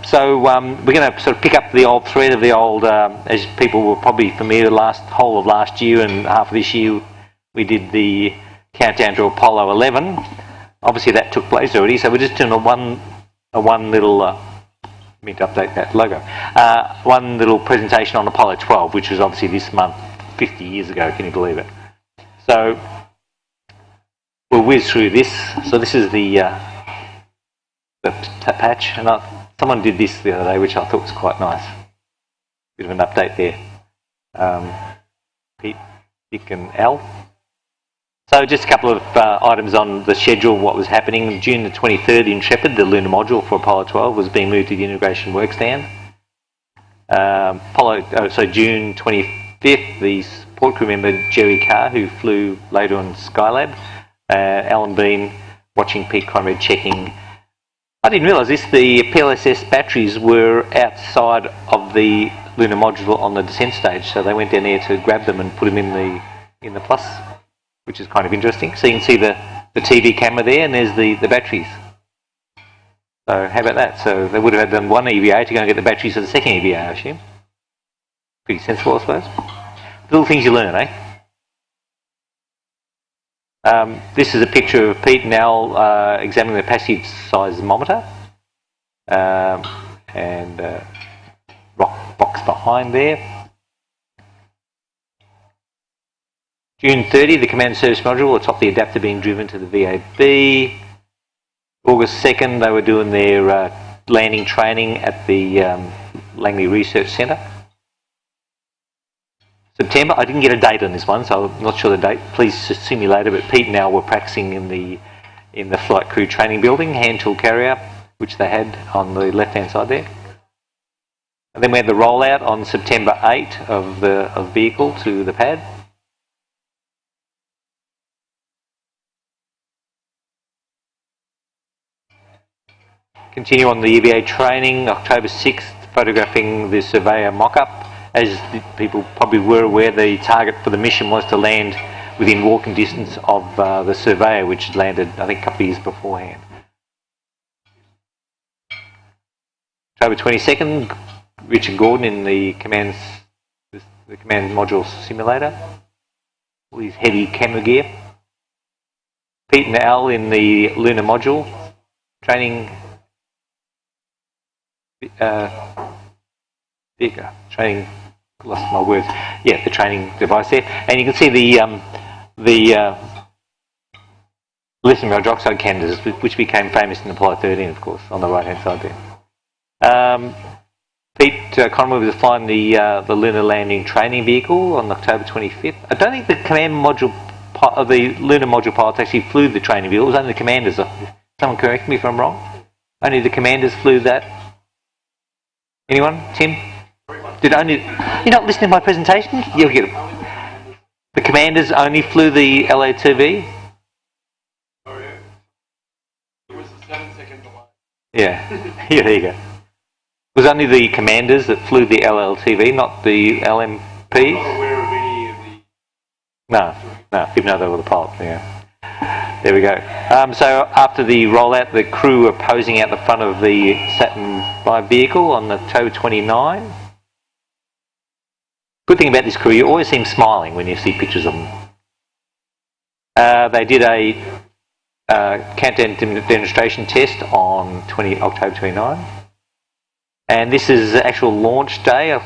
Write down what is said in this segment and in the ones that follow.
So we're going to sort of pick up the old thread of the old, as people were probably familiar, whole of last year and half of this year, we did the countdown to Apollo 11. Obviously that took place already, so we're just doing a one little, need to update that logo, one little presentation on Apollo 12, which was obviously this month, 50 years ago, can you believe it? So we'll whiz through this. So this is the patch, and someone did this the other day, which I thought was quite nice. Bit of an update there. Pete, Dick and Al. So just a couple of items on the schedule, what was happening. June the 23rd, Intrepid, the lunar module for Apollo 12, was being moved to the integration work stand. June 25th, the support crew member Jerry Carr, who flew later on Skylab, Alan Bean watching Pete Conrad checking. I didn't realise this, the PLSS batteries were outside of the lunar module on the descent stage, so they went down there to grab them and put them in the plus, which is kind of interesting. So you can see the TV camera there, and there's the batteries. So how about that? So they would have had done one EVA to go and get the batteries for the second EVA, I assume. Pretty sensible, I suppose. Little things you learn, eh? This is a picture of Pete and Al examining the passive seismometer, and rock box behind there. June 30, the command service module atop the adapter being driven to the VAB. August 2nd, they were doing their landing training at the Langley Research Centre. September, I didn't get a date on this one, so I'm not sure the date. Please see me later, but Pete and Al were practicing in the flight crew training building, hand tool carrier, which they had on the left-hand side there. And then we had the rollout on September 8 of the vehicle to the pad. Continue on the EVA training, October 6th, photographing the Surveyor mock-up. As people probably were aware, the target for the mission was to land within walking distance of the Surveyor, which had landed, I think, a couple of years beforehand. October 22nd, Richard Gordon in the command module simulator. All his heavy camera gear. Pete and Al in the lunar module training. Lost my words. Yeah, the training device there, and you can see the lithium hydroxide canisters, which became famous in Apollo 13, of course, on the right-hand side there. Pete Conway was flying the lunar landing training vehicle on October 25th. I don't think the command module, the lunar module pilots actually flew the training vehicle. It was only the commanders. Someone correct me if I'm wrong. Only the commanders flew that. Anyone? Tim? You're not listening to my presentation? You'll get it. The commanders only flew the LATV? Oh, yeah. It was a 7-second delay. Yeah. Yeah, there you go. It was only the commanders that flew the LLTV, not the LMPs? I'm not aware of any of the... No, even though they were the pilots, yeah. There we go. So after the rollout, the crew were posing out the front of the Saturn V vehicle on October 29. Good thing about this crew, you always see them smiling when you see pictures of them. They did a countdown demonstration test on October 29. And this is the actual launch day, of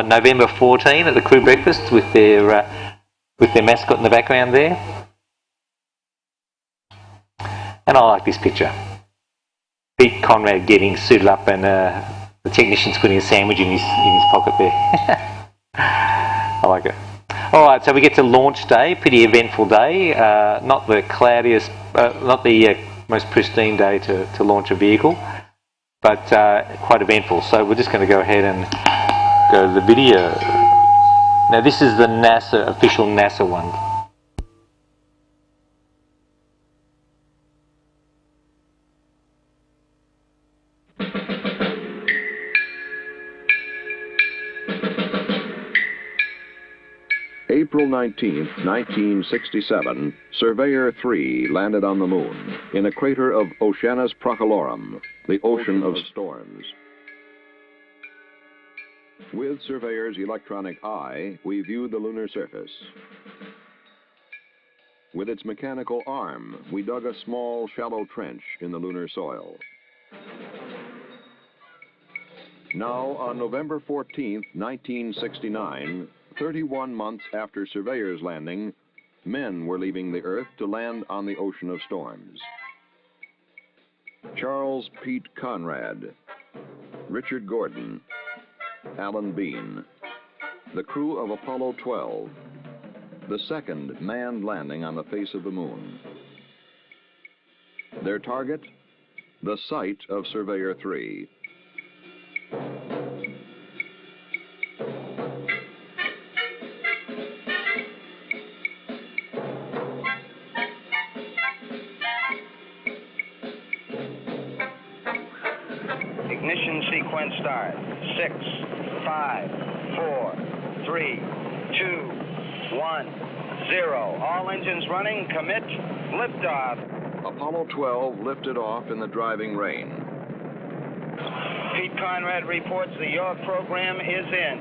November 14 at the crew breakfast with their mascot in the background there. And I like this picture. Pete Conrad getting suited up, and the technician's putting a sandwich in his pocket there. I like it. Alright, so we get to launch day, pretty eventful day. Not the cloudiest, not the most pristine day to launch a vehicle, but quite eventful. So we're just going to go ahead and go to the video. Now this is the official NASA one. April 19th, 1967, Surveyor 3 landed on the moon in a crater of Oceanus Procellarum, the ocean of storms. With Surveyor's electronic eye, we view the lunar surface. With its mechanical arm, we dug a small, shallow trench in the lunar soil. Now, on November 14, 1969, 31 months after Surveyor's landing, men were leaving the Earth to land on the ocean of storms. Charles Pete Conrad, Richard Gordon, Alan Bean, the crew of Apollo 12, the second manned landing on the face of the moon. Their target? The site of Surveyor 3. Ignition sequence start. 6, 5, 4, 3, 2, 1, 0. All engines running. Commit. Liftoff. Apollo 12 lifted off in the driving rain. Pete Conrad reports the yaw program is in.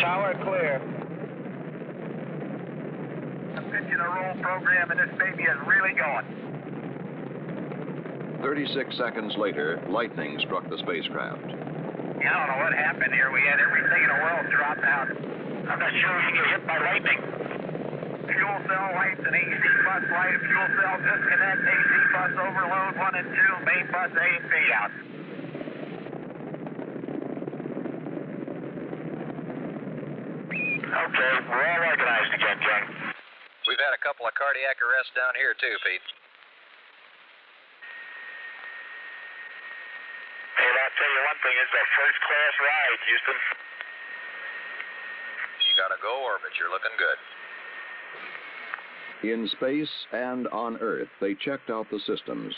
Tower clear. I'm pitching a roll program, and this baby is really going. 36 seconds later, lightning struck the spacecraft. I don't know what happened here. We had everything in the world drop out. I'm not sure if you get hit by lightning. Fuel cell lights and AC bus light. Fuel cell disconnect. AC bus overload 1 and 2. Main bus A and B out. Okay, we're all organized again, John. We've had a couple of cardiac arrests down here, too, Pete. Hey, I'll tell you one thing. It's a first-class ride, Houston. You got a go orbit. You're looking good. In space and on Earth, they checked out the systems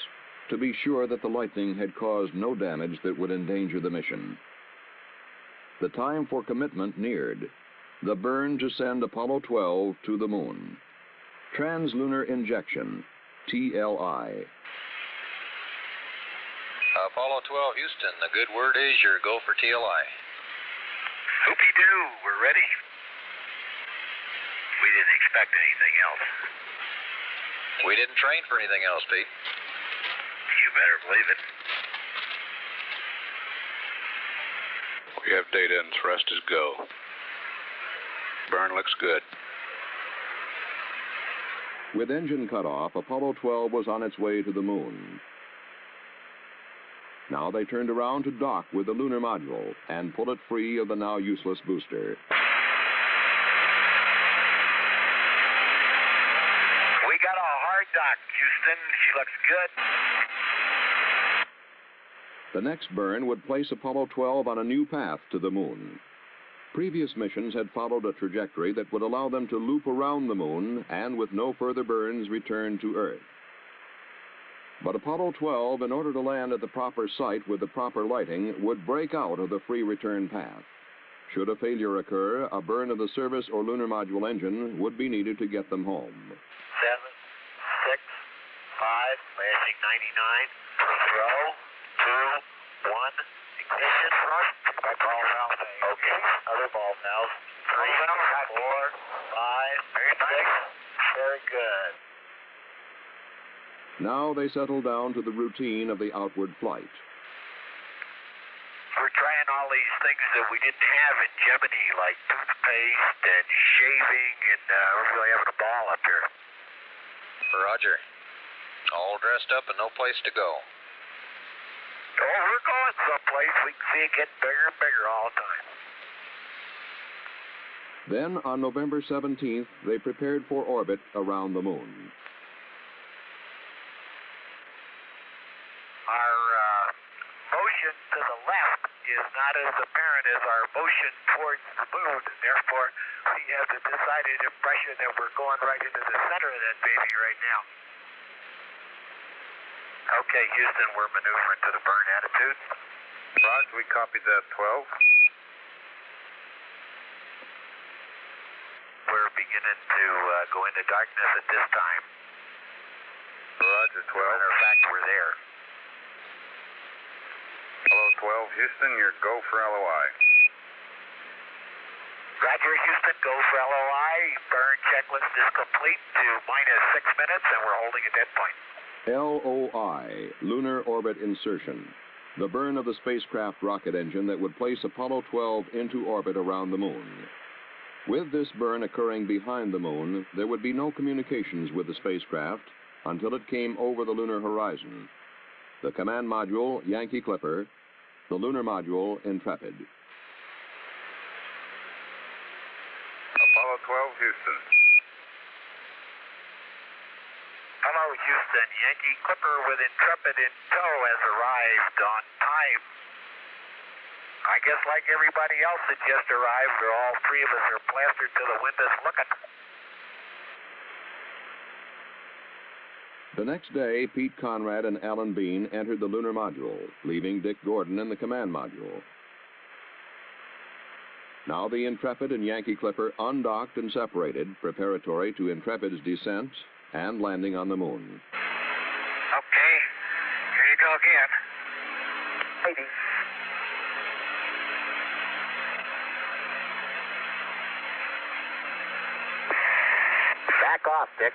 to be sure that the lightning had caused no damage that would endanger the mission. The time for commitment neared. The burn to send Apollo 12 to the moon. Translunar injection, TLI. Apollo 12, Houston. The good word is your go for TLI. Whoopie-doo, we're ready. We didn't expect anything else. We didn't train for anything else, Pete. You better believe it. We have data and thrust is go. Burn looks good. With engine cut off, Apollo 12 was on its way to the moon. Now they turned around to dock with the lunar module and pull it free of the now useless booster. We got a hard dock, Houston. She looks good. The next burn would place Apollo 12 on a new path to the moon. Previous missions had followed a trajectory that would allow them to loop around the moon and, with no further burns, return to Earth. But Apollo 12, in order to land at the proper site with the proper lighting, would break out of the free return path. Should a failure occur, a burn of the service or lunar module engine would be needed to get them home. 7, 6, 5, landing 99, throw, 2, 1, ignition, thrust, ball valve. Okay, other ball valve. 3, 4, 5, 6, very good. Now they settle down to the routine of the outward flight. We're trying all these things that we didn't have in Gemini, like toothpaste and shaving, and we're really having a ball up here. Roger. All dressed up and no place to go. Oh, we're going someplace. We can see it getting bigger and bigger all the time. Then, on November 17th, they prepared for orbit around the moon. Our motion to the left is not as apparent as our motion towards the moon, and therefore we have the decided impression that we're going right into the center of that baby right now. Okay, Houston, we're maneuvering to the burn attitude. Roger, we copied that 12. We're beginning to go into darkness at this time. Roger, 12. Matter of fact, we're there. Hello, 12, Houston, you're go for LOI. Roger, Houston, go for LOI. Burn checklist is complete to -6 minutes, and we're holding a dead point. LOI, lunar orbit insertion. The burn of the spacecraft rocket engine that would place Apollo 12 into orbit around the moon. With this burn occurring behind the moon, there would be no communications with the spacecraft until it came over the lunar horizon. The command module, Yankee Clipper, the lunar module, Intrepid. Apollo 12, Houston. Hello, Houston. Yankee Clipper with Intrepid in tow has arrived on time. I guess like everybody else that just arrived, all three of us are plastered to the windows looking. The next day, Pete Conrad and Alan Bean entered the lunar module, leaving Dick Gordon in the command module. Now the Intrepid and Yankee Clipper undocked and separated, preparatory to Intrepid's descent and landing on the moon. Okay, here you go again. Maybe. Back off, Dick.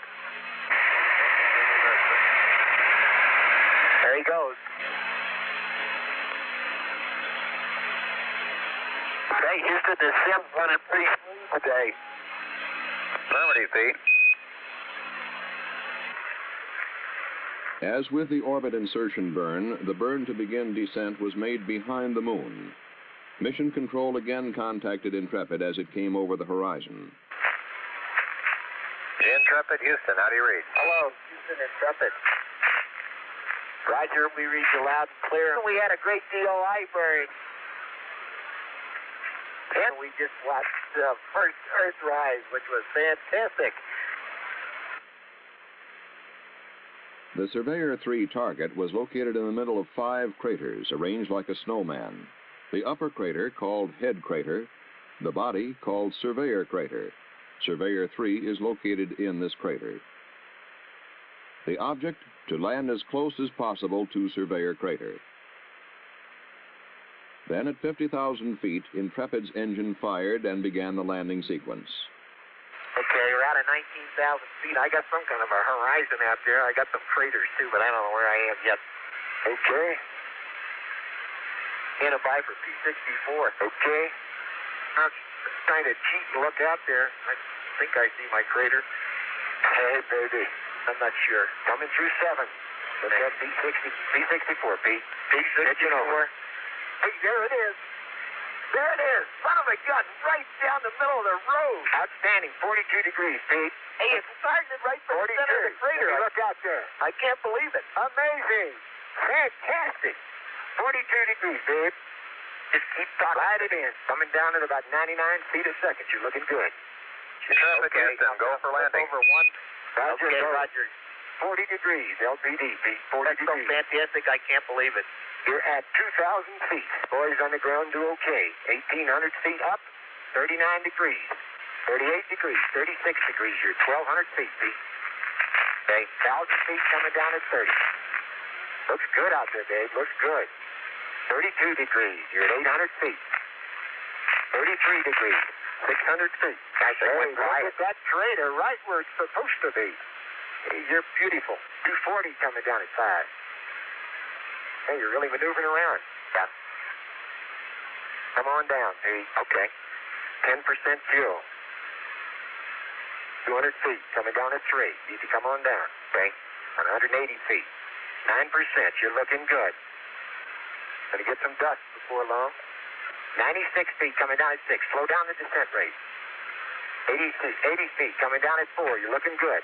There he goes. Hey, Houston, the sim running pretty smooth today. Affirmative, Pete. As with the orbit insertion burn, the burn to begin descent was made behind the moon. Mission Control again contacted Intrepid as it came over the horizon. Intrepid, Houston, how do you read? Hello, Houston Intrepid. Roger, we read you loud and clear. We had a great DOI burn. And we just watched the first Earthrise, which was fantastic. The Surveyor 3 target was located in the middle of 5 craters arranged like a snowman. The upper crater, called Head Crater, the body, called Surveyor Crater. Surveyor 3 is located in this crater. The object, to land as close as possible to Surveyor Crater. Then at 50,000 feet, Intrepid's engine fired and began the landing sequence. Okay, we're out of 19,000 feet. I got some kind of a horizon out there. I got some craters too, but I don't know where I am yet. Okay. And a Viper P-64. Okay. I'm trying to cheat and look out there. I think I see my crater. Hey, baby. I'm not sure. Coming through 7. What's that? P-64, Pete. P-64. Hey, there it is. There it is. Son of a gun, right down the middle of the road. Outstanding. 42 degrees, Pete. Hey, it's starting right from the center of the crater. Look out there. I can't believe it. Amazing. Fantastic. 42 degrees, babe. Just keep talking. Slide it in. Coming down at about 99 feet a second. You're looking good. Intrepid, Houston, go for landing. Over 1. Roger, okay, Roger. 40 degrees, LPD, Pete. 40 That's degrees. So fantastic, I can't believe it. You're at 2,000 feet. Boys on the ground do okay. 1,800 feet up, 39 degrees. 38 degrees, 36 degrees. You're 1,200 feet, Pete. Okay, 1,000 feet coming down at 30. Looks good out there, babe. Looks good. 32 degrees. You're at 800 feet. 33 degrees. 600 feet. Hey, look at that crater right where it's supposed to be. Hey, you're beautiful. 240 coming down at 5. Hey, you're really maneuvering around. Yeah. Come on down, Pete. Okay. 10% fuel. 200 feet. Coming down at 3. Need to come on down. Okay. 180 feet. 9%. You're looking good. Gonna get some dust before long. 96 feet coming down at 6. Slow down the descent rate. 80 feet coming down at 4. You're looking good.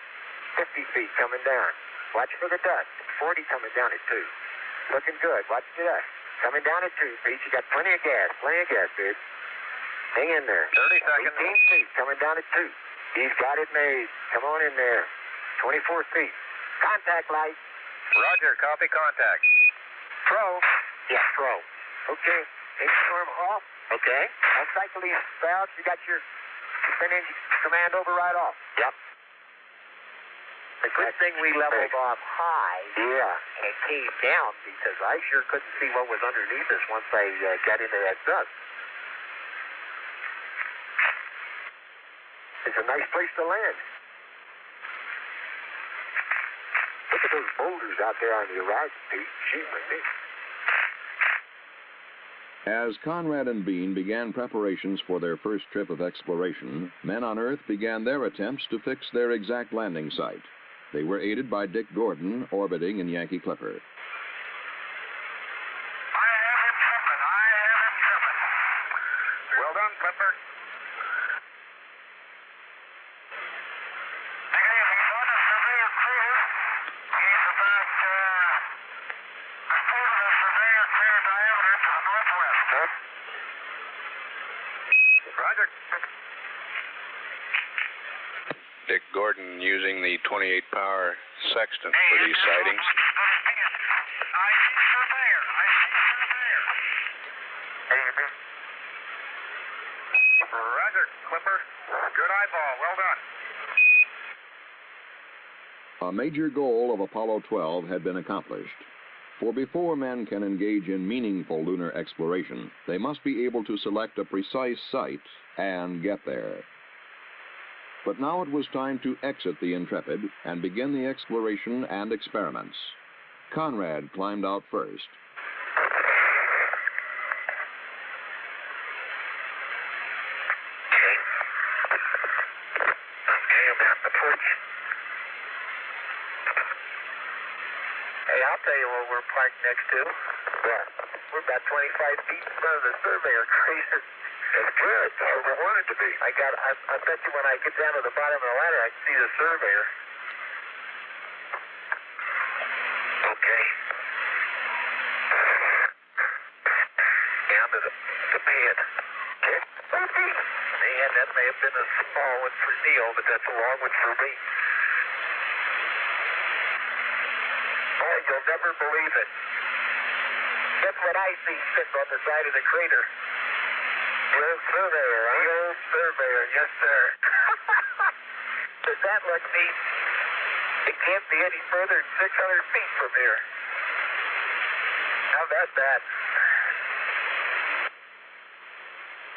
50 feet coming down. Watch for the dust. 40 coming down at 2. Looking good. Watch the dust. Coming down at 2 feet. You got plenty of gas. Plenty of gas, dude. Hang in there. 30 seconds. 18 feet coming down at 2. He's got it made. Come on in there. 24 feet. Contact light. Roger, copy contact. Pro. Yeah, pro. Okay. Storm off. Okay. I'll cycle these valves. You got your engine command override off. Yep. The good thing we leveled off high. Yeah. And came down because I sure couldn't see what was underneath us once I got into that dust. It's a nice place to land. Look at those boulders out there on the horizon, Pete. Gee, my Nick. As Conrad and Bean began preparations for their first trip of exploration, men on Earth began their attempts to fix their exact landing site. They were aided by Dick Gordon, orbiting in Yankee Clipper. I have him tripping. Well done, Clipper. Negative, he's on a surveyor crater. He's about a third of the surveyor crater diameter to the northwest. Roger. Dick Gordon using the 28 power sextant for these sightings. I see surveyor. Roger, Clipper. Good eyeball. Well done. A major goal of Apollo 12 had been accomplished. For before men can engage in meaningful lunar exploration, they must be able to select a precise site and get there. But now it was time to exit the Intrepid and begin the exploration and experiments. Conrad climbed out first. Okay, I'm at the porch. Hey, I'll tell you what we're parked next to. What? We're about 25 feet in front of the surveyor crater. That's good. That's where we wanted to be. I bet you when I get down to the bottom of the ladder, I can see the surveyor. Okay. Down to the pad. Okay. Man, that may have been a small one for Neil, but that's a long one for me. Boy, you'll never believe it. Guess what I see sitting on the side of the crater? The old surveyor, huh? The old surveyor, yes, sir. Does that look neat? It can't be any further than 600 feet from here. How about that?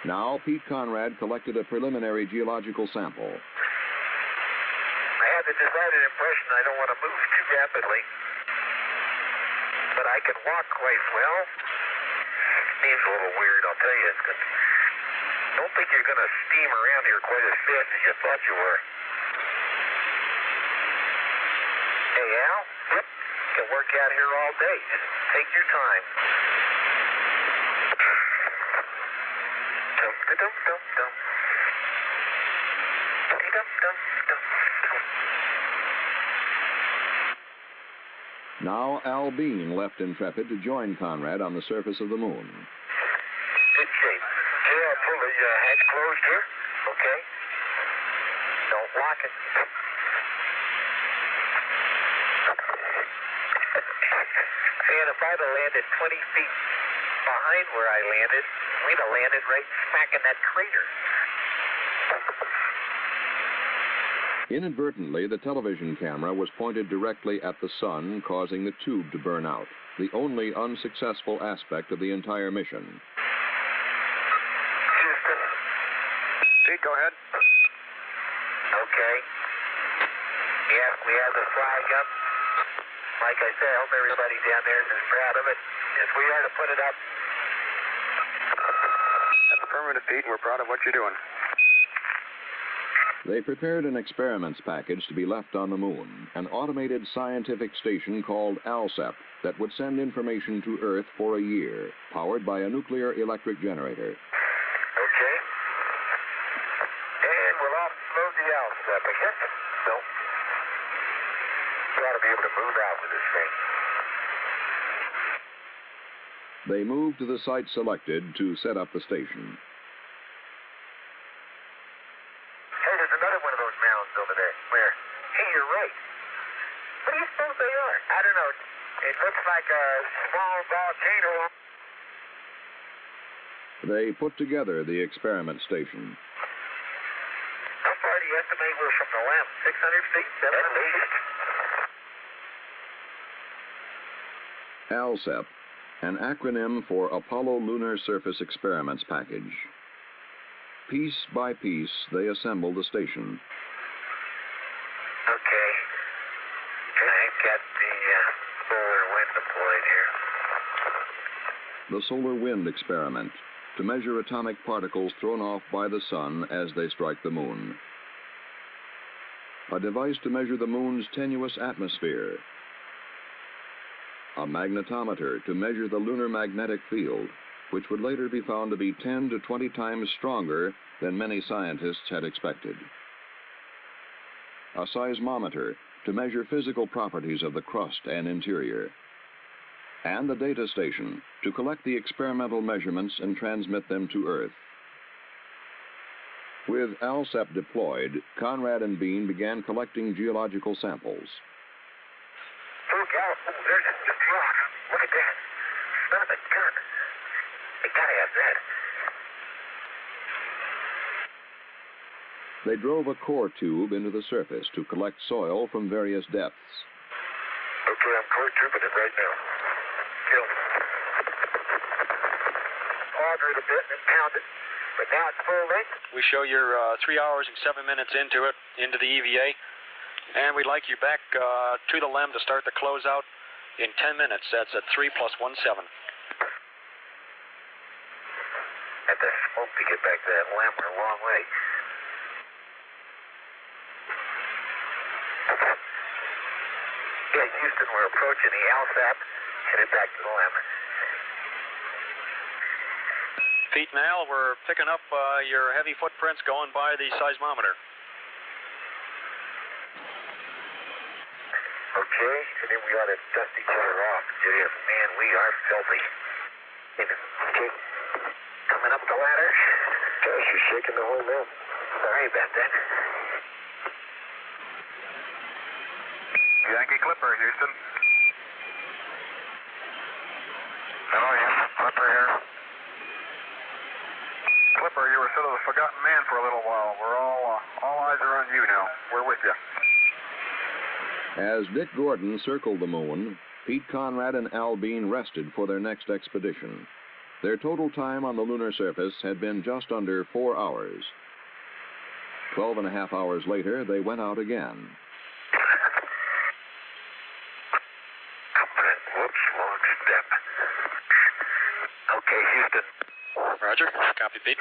Now, Pete Conrad collected a preliminary geological sample. I have the decided impression I don't want to move too rapidly. But I can walk quite well. Seems a little weird, I'll tell you. Don't think you're going to steam around here quite as fast as you thought you were. Hey, Al? Yep. You can work out here all day. Just take your time. Dum-da-dum-dum-dum. Dum-dum-dum-dum. Now, Al Bean left Intrepid to join Conrad on the surface of the moon. Good shape. Okay, I'll pull the hatch closed here. Okay. Don't lock it. And if I'd have landed 20 feet behind where I landed, we'd have landed right smack in that crater. Inadvertently, the television camera was pointed directly at the sun, causing the tube to burn out, the only unsuccessful aspect of the entire mission. Houston. Pete, go ahead. Okay. Yeah, we have the flag up. Like I said, I hope everybody down there is as proud of it as we are to put it up. That's affirmative, Pete, and we're proud of what you're doing. They prepared an experiments package to be left on the moon, an automated scientific station called ALSEP that would send information to Earth for a year, powered by a nuclear electric generator. Okay. And we'll offload the ALSEP, I guess. No. We ought to be able to move out with this thing. They moved to the site selected to set up the station. Hey, there's another one of those mounds over there. Where? Hey, you're right. What do you suppose they are? I don't know. It looks like a small volcano. They put together the experiment station. How far do you estimate we're from the lamp? 600 feet? 700 feet? ALSEP, an acronym for Apollo Lunar Surface Experiments Package. Piece by piece, they assemble the station. Okay. I got the solar wind deployed here. The solar wind experiment, to measure atomic particles thrown off by the sun as they strike the moon. A device to measure the moon's tenuous atmosphere. A magnetometer to measure the lunar magnetic field, which would later be found to be 10 to 20 times stronger than many scientists had expected. A seismometer to measure physical properties of the crust and interior. And the data station to collect the experimental measurements and transmit them to Earth. With ALSEP deployed, Conrad and Bean began collecting geological samples. There's a rock. Look at that. Son of a gun. They gotta have that. They drove a core tube into the surface to collect soil from various depths. Okay, I'm core tubing it right now. Kill. Auger it a bit and then pound it. But now it's full length. We show you're 3 hours and 7 minutes into it, into the EVA. And we'd like you back to the LEM to start the closeout in 10 minutes. That's at 3 + 1 7. Had to smoke to get back to that LEM. We're a long way. Yeah, Houston, we're approaching the ALSEP. Headed back to the LEM. Pete and Al, we're picking up your heavy footprints going by the seismometer. Okay, and then we ought to dust each other off. Man, we are filthy. Okay, coming up the ladder. Gosh, you're shaking the whole room. Sorry about that. Yankee Clipper, Houston. Hello, yeah. Clipper here. Clipper, you were sort of the forgotten man for a little while. We're all eyes are on you now. We're with you. As Dick Gordon circled the moon, Pete Conrad and Al Bean rested for their next expedition. Their total time on the lunar surface had been just under 4 hours. 12.5 hours later, they went out again. Whoops, wrong step. Okay, Houston. Roger. Copy, Pete.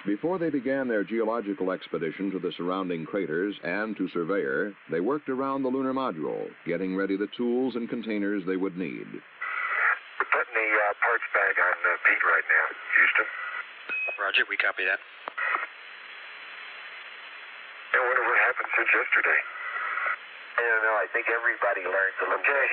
Before they began their geological expedition to the surrounding craters and to Surveyor, they worked around the lunar module, getting ready the tools and containers they would need. We're putting the parts bag on Pete right now, Houston. Roger, we copy that. I wonder what happened since yesterday. I don't know. I think everybody learns a little. Okay.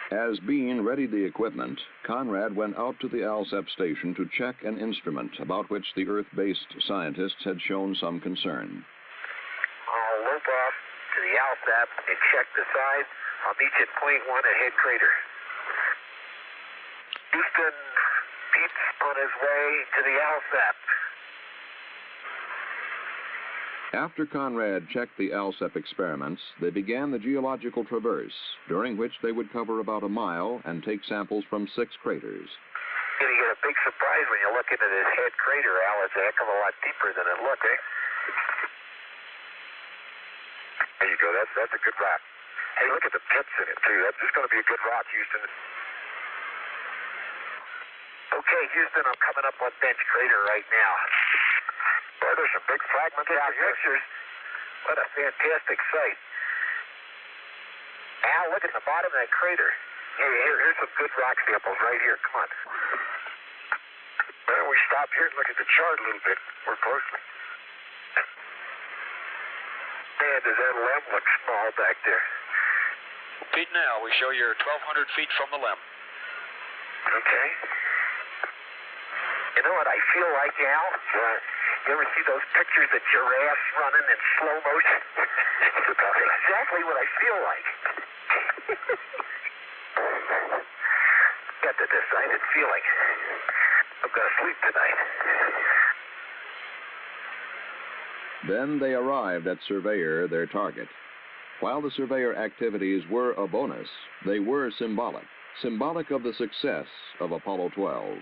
As Bean readied the equipment, Conrad went out to the ALSEP station to check an instrument about which the Earth-based scientists had shown some concern. I'll loop off to the ALSEP and check the size. I'll meet you at point 1 at head crater. Houston, Pete's on his way to the ALSEP. After Conrad checked the ALSEP experiments, they began the geological traverse, during which they would cover about a mile and take samples from 6 craters. You're going to get a big surprise when you look into this head crater, Al. It's a heck of a lot deeper than it looked, eh? There you go. That's a good rock. Hey, look at the pits in it, too. That's just going to be a good rock, Houston. Okay, Houston, I'm coming up on Bench Crater right now. Boy, there's some big fragments out here. Pictures. What a fantastic sight. Al, look at the bottom of that crater. Here's some good rock samples right here. Come on. Why don't we stop here and look at the chart a little bit more closely? Man, does that LEM look small back there? Pete, now we show you're 1,200 feet from the LEM. Okay. You know what I feel like, Al? You ever see those pictures of giraffes running in slow motion? That's exactly what I feel like. Got the decided feeling. I'm going to sleep tonight. Then they arrived at Surveyor, their target. While the surveyor activities were a bonus, they were symbolic of the success of Apollo 12.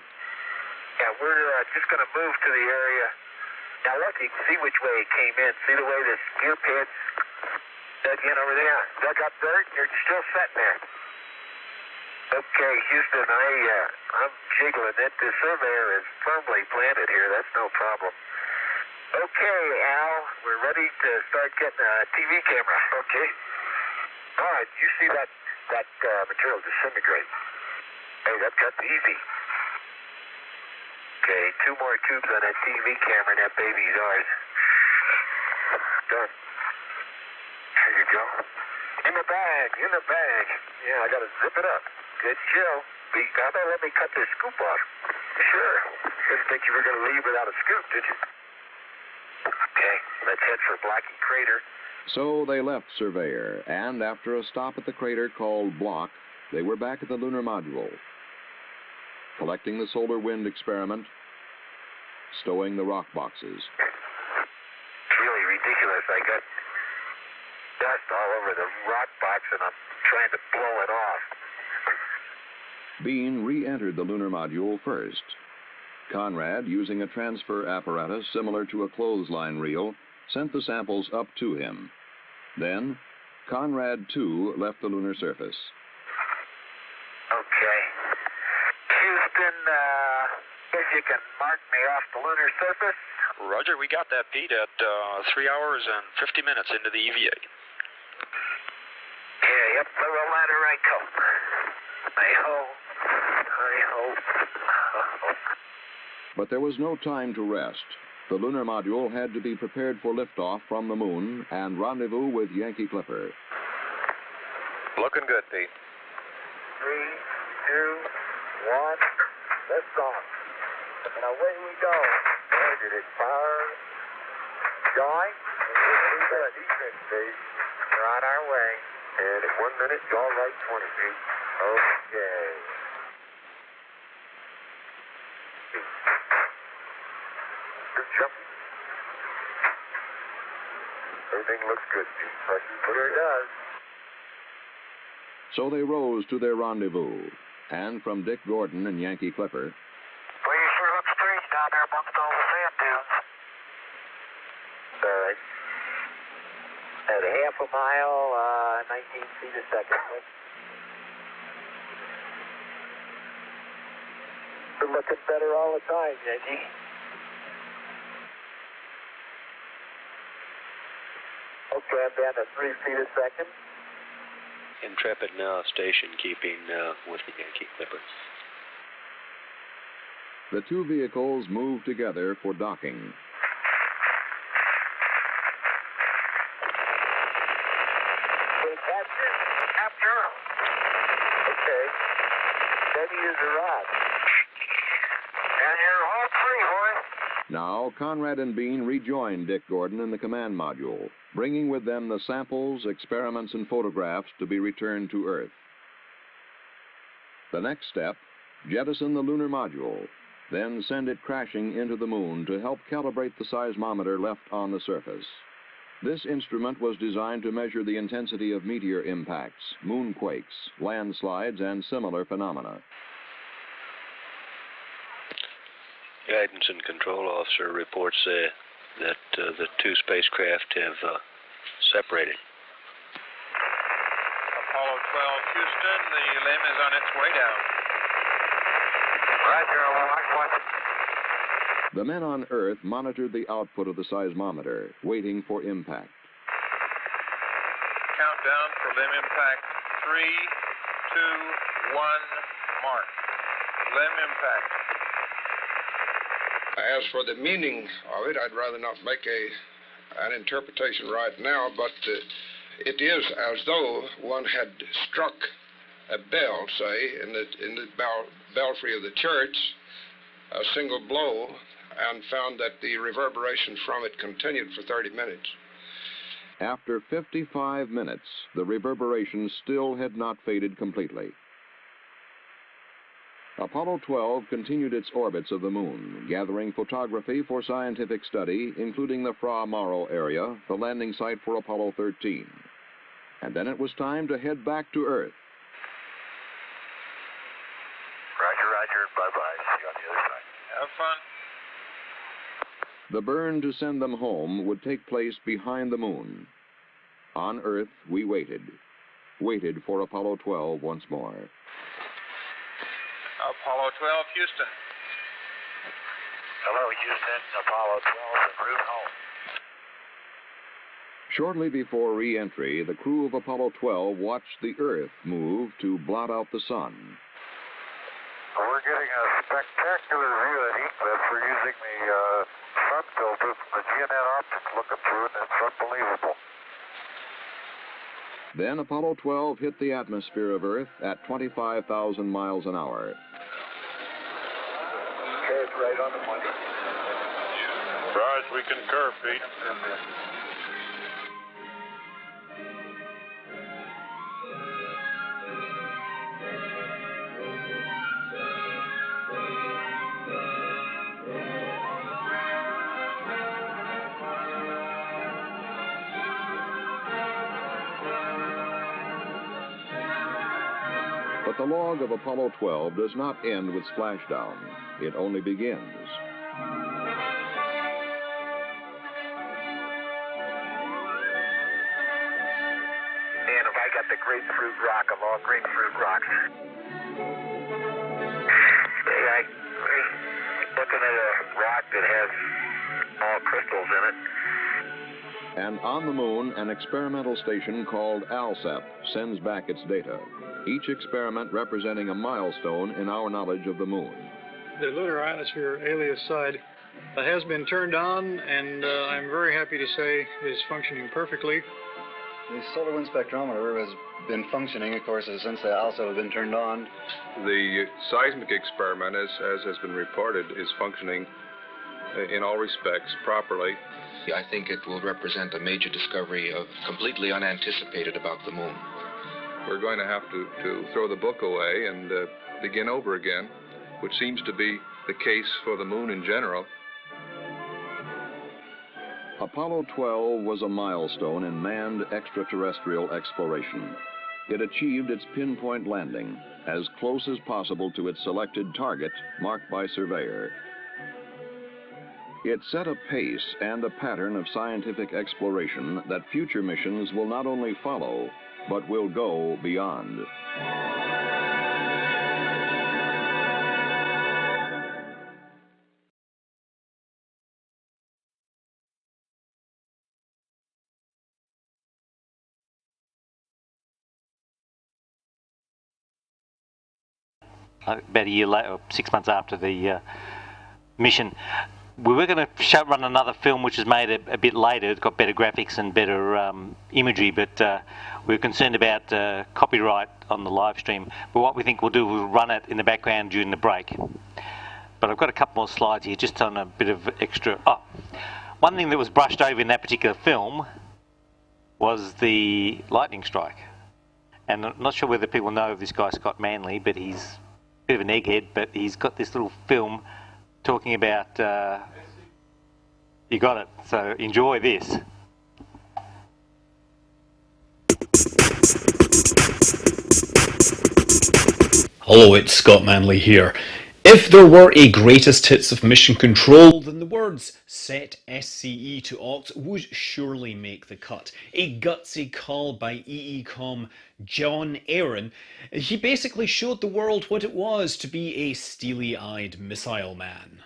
Yeah, we're just going to move to the area. Now look, you can see which way it came in. See the way this gear pad's dug in over there? Dug up dirt, you're still sitting there. Okay, Houston, I'm jiggling it. The surveyor is firmly planted here. That's no problem. Okay, Al, we're ready to start getting a TV camera. Okay. All right, you see that material disintegrate. Hey, that cuts easy. Okay, 2 more tubes on that TV camera, and that baby's ours. Done. There you go. In the bag. Yeah, I gotta zip it up. Good show. How about let me cut this scoop off? Sure. Didn't think you were gonna leave without a scoop, did you? Okay, let's head for Blackie Crater. So they left Surveyor, and after a stop at the crater called Block, they were back at the lunar module, collecting the solar wind experiment, stowing the rock boxes. It's really ridiculous. I got dust all over the rock box, and I'm trying to blow it off. Bean re-entered the lunar module first. Conrad, using a transfer apparatus similar to a clothesline reel, sent the samples up to him. Then, Conrad, too, left the lunar surface. Okay. Houston, if you can mark me off the lunar surface. Roger, we got that, Pete, at 3 hours and 50 minutes into the EVA. Yeah, yep, the ladder I go. I hope. But there was no time to rest. The lunar module had to be prepared for liftoff from the moon and rendezvous with Yankee Clipper. Looking good, Pete. 3, 2, 1, lift off. And away we go. Where did it fire? Joy? We're on our way. And in 1 minute, yaw right 20 feet. Okay. Good jump. Everything looks good, Pete. Sure does. So they rose to their rendezvous, and from Dick Gordon and Yankee Clipper, Well, you sure look strange down there amongst all the sand dunes. All right. At a half a mile, 19 feet a second. You're looking better all the time, Yankee. Okay, I'm down to 3 feet a second. Intrepid now station keeping with the Yankee Clipper. the two vehicles moved together for docking. Capture. Okay. Steady as a rock. And you're all free, boy. Now, Conrad and Bean rejoined Dick Gordon in the command module, bringing with them the samples, experiments, and photographs to be returned to Earth. The next step, jettison the lunar module, then send it crashing into the moon to help calibrate the seismometer left on the surface. This instrument was designed to measure the intensity of meteor impacts, moonquakes, landslides, and similar phenomena. Guidance and Control Officer reports that the two spacecraft have separated. Apollo 12, Houston, the LEM is on its way down. Roger, watch. The men on Earth monitored the output of the seismometer, waiting for impact. Countdown for LEM impact. 3, 2, 1, mark. LEM impact. As for the meaning of it, I'd rather not make an interpretation right now, but it is as though one had struck a bell, say, in the belfry of the church, a single blow, and found that the reverberation from it continued for 30 minutes. After 55 minutes, the reverberation still had not faded completely. Apollo 12 continued its orbits of the moon, gathering photography for scientific study, including the Fra Mauro area, the landing site for Apollo 13. And then it was time to head back to Earth. Roger, roger. Bye-bye. See you on the other side. Have fun. The burn to send them home would take place behind the moon. On Earth, we waited for Apollo 12 once more. Apollo 12, Houston. Hello, Houston. Apollo 12 en route home. Shortly before re-entry, the crew of Apollo 12 watched the Earth move to blot out the sun. We're getting a spectacular view of the eclipse. We're using the sun filter from the GNN optics looking through it, and it's unbelievable. Then Apollo 12 hit the atmosphere of Earth at 25,000 miles an hour. Okay, it's right on the money. Raj, we concur, Pete. But the log of Apollo 12 does not end with splashdown. It only begins. And if I got the grapefruit rock of all grapefruit rocks. Hey, I'm looking at a rock that has all crystals in it. And on the moon, an experimental station called ALSEP sends back its data. Each experiment representing a milestone in our knowledge of the moon. The lunar ionosphere, alias side, has been turned on, and I'm very happy to say is functioning perfectly. The solar wind spectrometer has been functioning, of course, since they also have been turned on. The seismic experiment, as has been reported, is functioning in all respects properly. I think it will represent a major discovery of completely unanticipated about the moon. We're going to have to throw the book away and begin over again, which seems to be the case for the moon in general. Apollo 12 was a milestone in manned extraterrestrial exploration. It achieved its pinpoint landing, as close as possible to its selected target, marked by Surveyor. It set a pace and a pattern of scientific exploration that future missions will not only follow, but will go beyond. About a year later, 6 months after the mission, we were going to run another film which was made a bit later. It's got better graphics and better imagery, but we were concerned about copyright on the live stream. But what we think we'll do, we'll run it in the background during the break. But I've got a couple more slides here just on a bit of extra. Oh, one thing that was brushed over in that particular film was the lightning strike. And I'm not sure whether people know of this guy, Scott Manley, but he's a bit of an egghead, but he's got this little film talking about, you got it, so enjoy this. Hello, it's Scott Manley here. If there were a greatest hits of Mission Control, then the words set SCE to Oct would surely make the cut. A gutsy call by EECOM John Aaron. He basically showed the world what it was to be a steely-eyed missile man.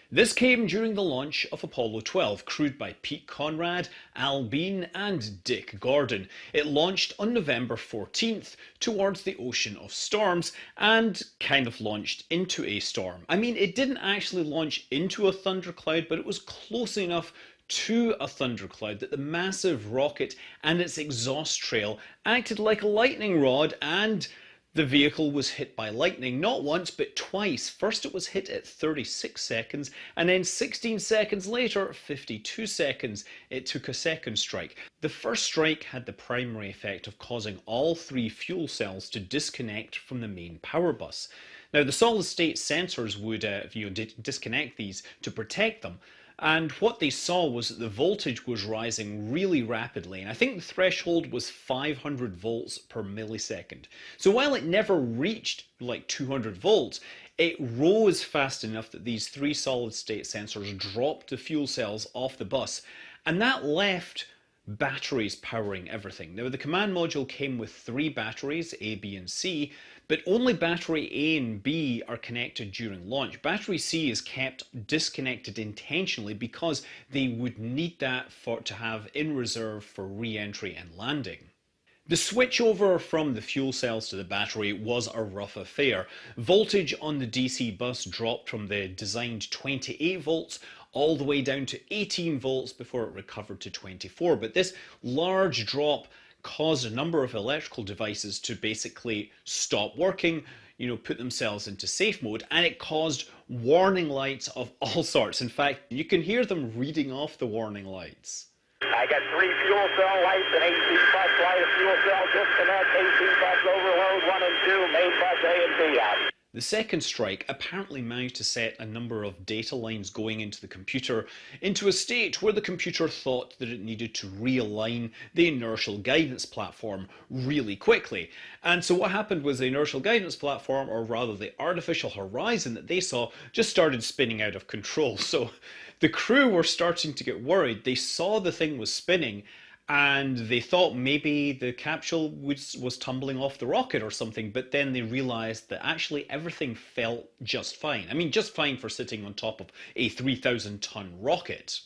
This came during the launch of Apollo 12, crewed by Pete Conrad, Al Bean and Dick Gordon. It launched on November 14th towards the Ocean of Storms and kind of launched into a storm. I mean, it didn't actually launch into a thundercloud, but it was close enough to a thundercloud that the massive rocket and its exhaust trail acted like a lightning rod, and the vehicle was hit by lightning, not once but twice. First it was hit at 36 seconds, and then 16 seconds later, 52 seconds, it took a second strike. The first strike had the primary effect of causing all three fuel cells to disconnect from the main power bus. Now the solid state sensors would disconnect these to protect them, And what they saw was that the voltage was rising really rapidly, and I think the threshold was 500 volts per millisecond. So while it never reached like 200 volts, it rose fast enough that these three solid-state sensors dropped the fuel cells off the bus, and that left batteries powering everything. Now, the command module came with three batteries, A, B, and C, but only battery A and B are connected during launch. Battery C is kept disconnected intentionally because they would need that to have in reserve for re-entry and landing. The switchover from the fuel cells to the battery was a rough affair. Voltage on the DC bus dropped from the designed 28 volts all the way down to 18 volts before it recovered to 24. But this large drop caused a number of electrical devices to basically stop working, put themselves into safe mode, and it caused warning lights of all sorts. In fact, you can hear them reading off the warning lights. I got 3 fuel cell lights, an AC bus light, a fuel cell disconnect, AC bus overload, 1 and 2, main bus A and B out. The second strike apparently managed to set a number of data lines going into the computer into a state where the computer thought that it needed to realign the inertial guidance platform really quickly. And so what happened was the inertial guidance platform, or rather the artificial horizon that they saw, just started spinning out of control. So the crew were starting to get worried. They saw the thing was spinning, and they thought maybe the capsule was tumbling off the rocket or something, but then they realized that actually everything felt just fine. I mean, just fine for sitting on top of a 3,000-ton rocket.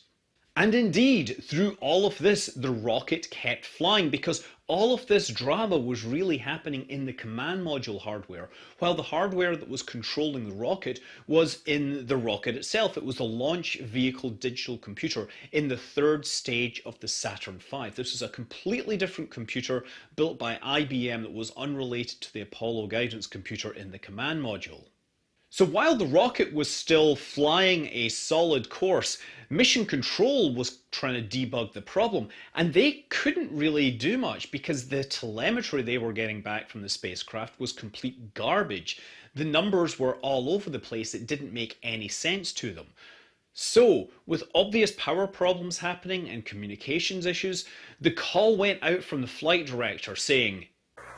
And indeed, through all of this, the rocket kept flying because all of this drama was really happening in the command module hardware, while the hardware that was controlling the rocket was in the rocket itself. It was the launch vehicle digital computer in the third stage of the Saturn V. This was a completely different computer built by IBM that was unrelated to the Apollo guidance computer in the command module. So while the rocket was still flying a solid course, Mission Control was trying to debug the problem, and they couldn't really do much because the telemetry they were getting back from the spacecraft was complete garbage. The numbers were all over the place. It didn't make any sense to them. So, with obvious power problems happening and communications issues, the call went out from the flight director saying,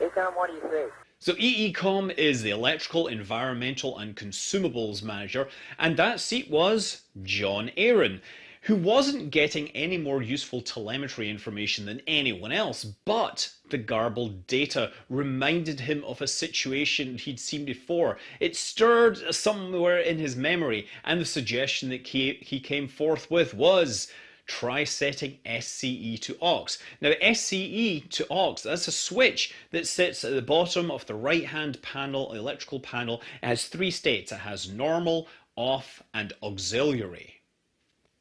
EECOM, what do you say? So EECOM is the Electrical, Environmental and Consumables Manager, and that seat was John Aaron, who wasn't getting any more useful telemetry information than anyone else, but the garbled data reminded him of a situation he'd seen before. It stirred somewhere in his memory, and the suggestion that he came forth with was, try setting SCE to aux. Now, SCE to aux, that's a switch that sits at the bottom of the right-hand panel, electrical panel. It has three states. It has normal, off, and auxiliary.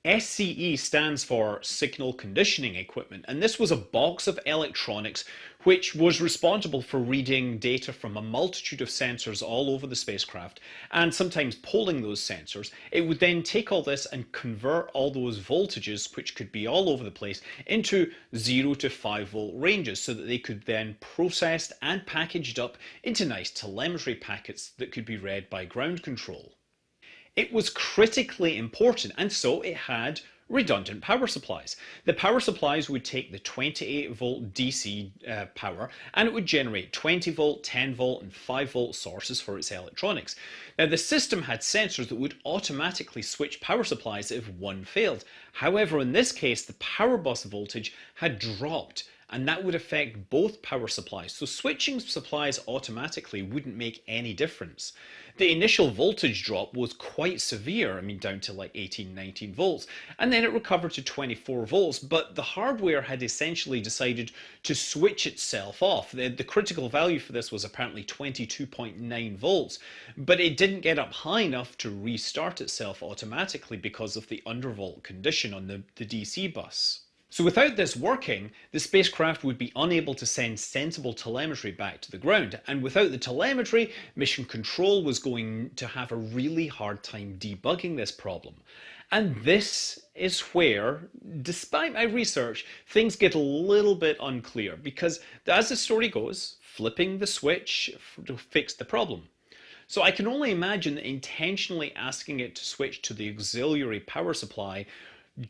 SCE stands for Signal Conditioning Equipment, and this was a box of electronics which was responsible for reading data from a multitude of sensors all over the spacecraft, and sometimes polling those sensors. It would then take all this and convert all those voltages, which could be all over the place, into 0 to 5 volt ranges so that they could then processed and packaged up into nice telemetry packets that could be read by ground control. It was critically important, and so it had redundant power supplies. The power supplies would take the 28 volt DC power, and it would generate 20 volt, 10 volt and 5 volt sources for its electronics. Now, the system had sensors that would automatically switch power supplies if one failed. However, in this case, the power bus voltage had dropped, and that would affect both power supplies. So switching supplies automatically wouldn't make any difference. The initial voltage drop was quite severe, I mean down to like 18, 19 volts, and then it recovered to 24 volts, but the hardware had essentially decided to switch itself off. The critical value for this was apparently 22.9 volts, but it didn't get up high enough to restart itself automatically because of the undervolt condition on the DC bus. So without this working, the spacecraft would be unable to send sensible telemetry back to the ground, and without the telemetry, Mission Control was going to have a really hard time debugging this problem. And this is where, despite my research, things get a little bit unclear, because as the story goes, flipping the switch to fix the problem. So I can only imagine that intentionally asking it to switch to the auxiliary power supply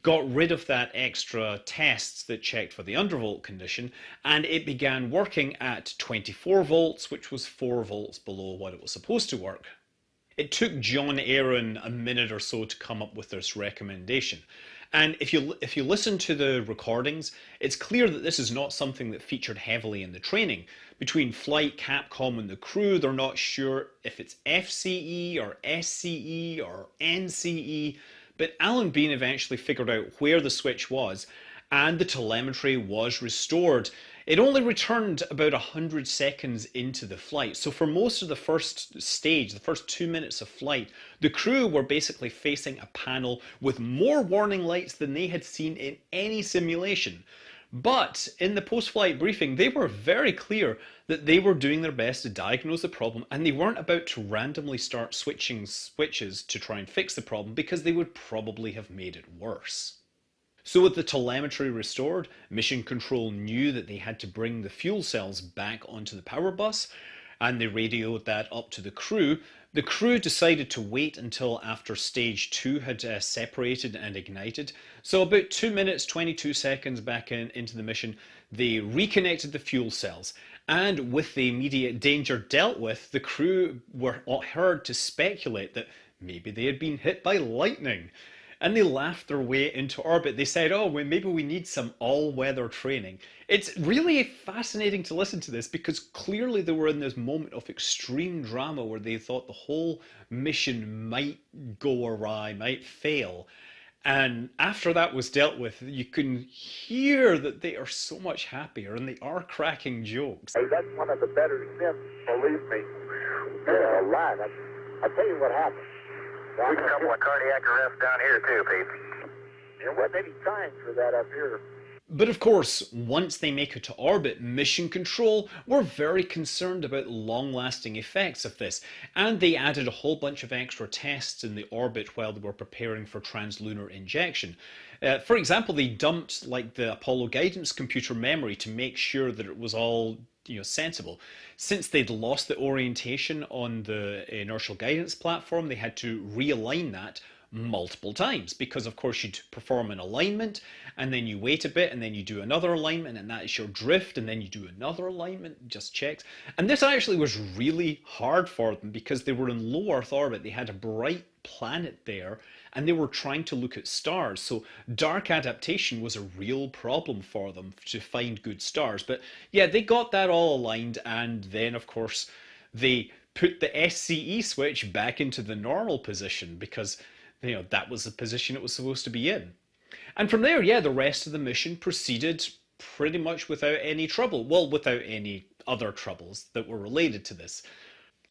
got rid of that extra tests that checked for the undervolt condition, and it began working at 24 volts, which was 4 volts below what it was supposed to work. It took John Aaron a minute or so to come up with this recommendation. And if you listen to the recordings, it's clear that this is not something that featured heavily in the training. Between flight, Capcom, and the crew, they're not sure if it's FCE or SCE or NCE, but Alan Bean eventually figured out where the switch was, and the telemetry was restored. It only returned about 100 seconds into the flight, so for most of the first stage, the first 2 minutes of flight, the crew were basically facing a panel with more warning lights than they had seen in any simulation. But in the post-flight briefing, they were very clear that they were doing their best to diagnose the problem, and they weren't about to randomly start switching switches to try and fix the problem, because they would probably have made it worse. So with the telemetry restored, Mission Control knew that they had to bring the fuel cells back onto the power bus, and they radioed that up to the crew. The crew decided to wait until after stage 2 had separated and ignited. So about 2 minutes 22 seconds back into the mission, they reconnected the fuel cells. And with the immediate danger dealt with, the crew were heard to speculate that maybe they had been hit by lightning. And they laughed their way into orbit. They said, oh, well, maybe we need some all-weather training. It's really fascinating to listen to this, because clearly they were in this moment of extreme drama where they thought the whole mission might go awry, might fail. And after that was dealt with, you can hear that they are so much happier, and they are cracking jokes. Hey, that's one of the better sims, believe me. Yeah, right. I'll tell you what happened. We got a couple of cardiac arrests down here too, Pete. There wasn't any signs for that up here. But of course, once they make it to orbit, Mission Control were very concerned about long-lasting effects of this, and they added a whole bunch of extra tests in the orbit while they were preparing for translunar injection. For example, they dumped the Apollo guidance computer memory to make sure that it was all sensible. Since they'd lost the orientation on the inertial guidance platform, they had to realign that multiple times, because of course you'd perform an alignment and then you wait a bit and then you do another alignment, and that is your drift, and then you do another alignment, just checks. And this actually was really hard for them, because they were in low Earth orbit, they had a bright planet there, and they were trying to look at stars, so dark adaptation was a real problem for them to find good stars. But yeah, they got that all aligned, and then of course they put the SCE switch back into the normal position, because that was the position it was supposed to be in. And from there, yeah, the rest of the mission proceeded pretty much without any trouble. Well, without any other troubles that were related to this.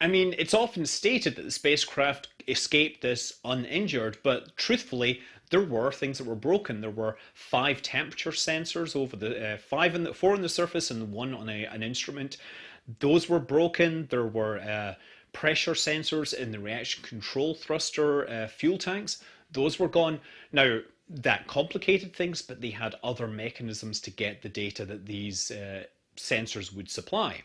I mean, it's often stated that the spacecraft escaped this uninjured, but truthfully, there were things that were broken. There were 5 temperature sensors over the 4 on the surface and 1 on an instrument. Those were broken. There were pressure sensors in the reaction control thruster fuel tanks. Those were gone. Now, that complicated things, but they had other mechanisms to get the data that these sensors would supply.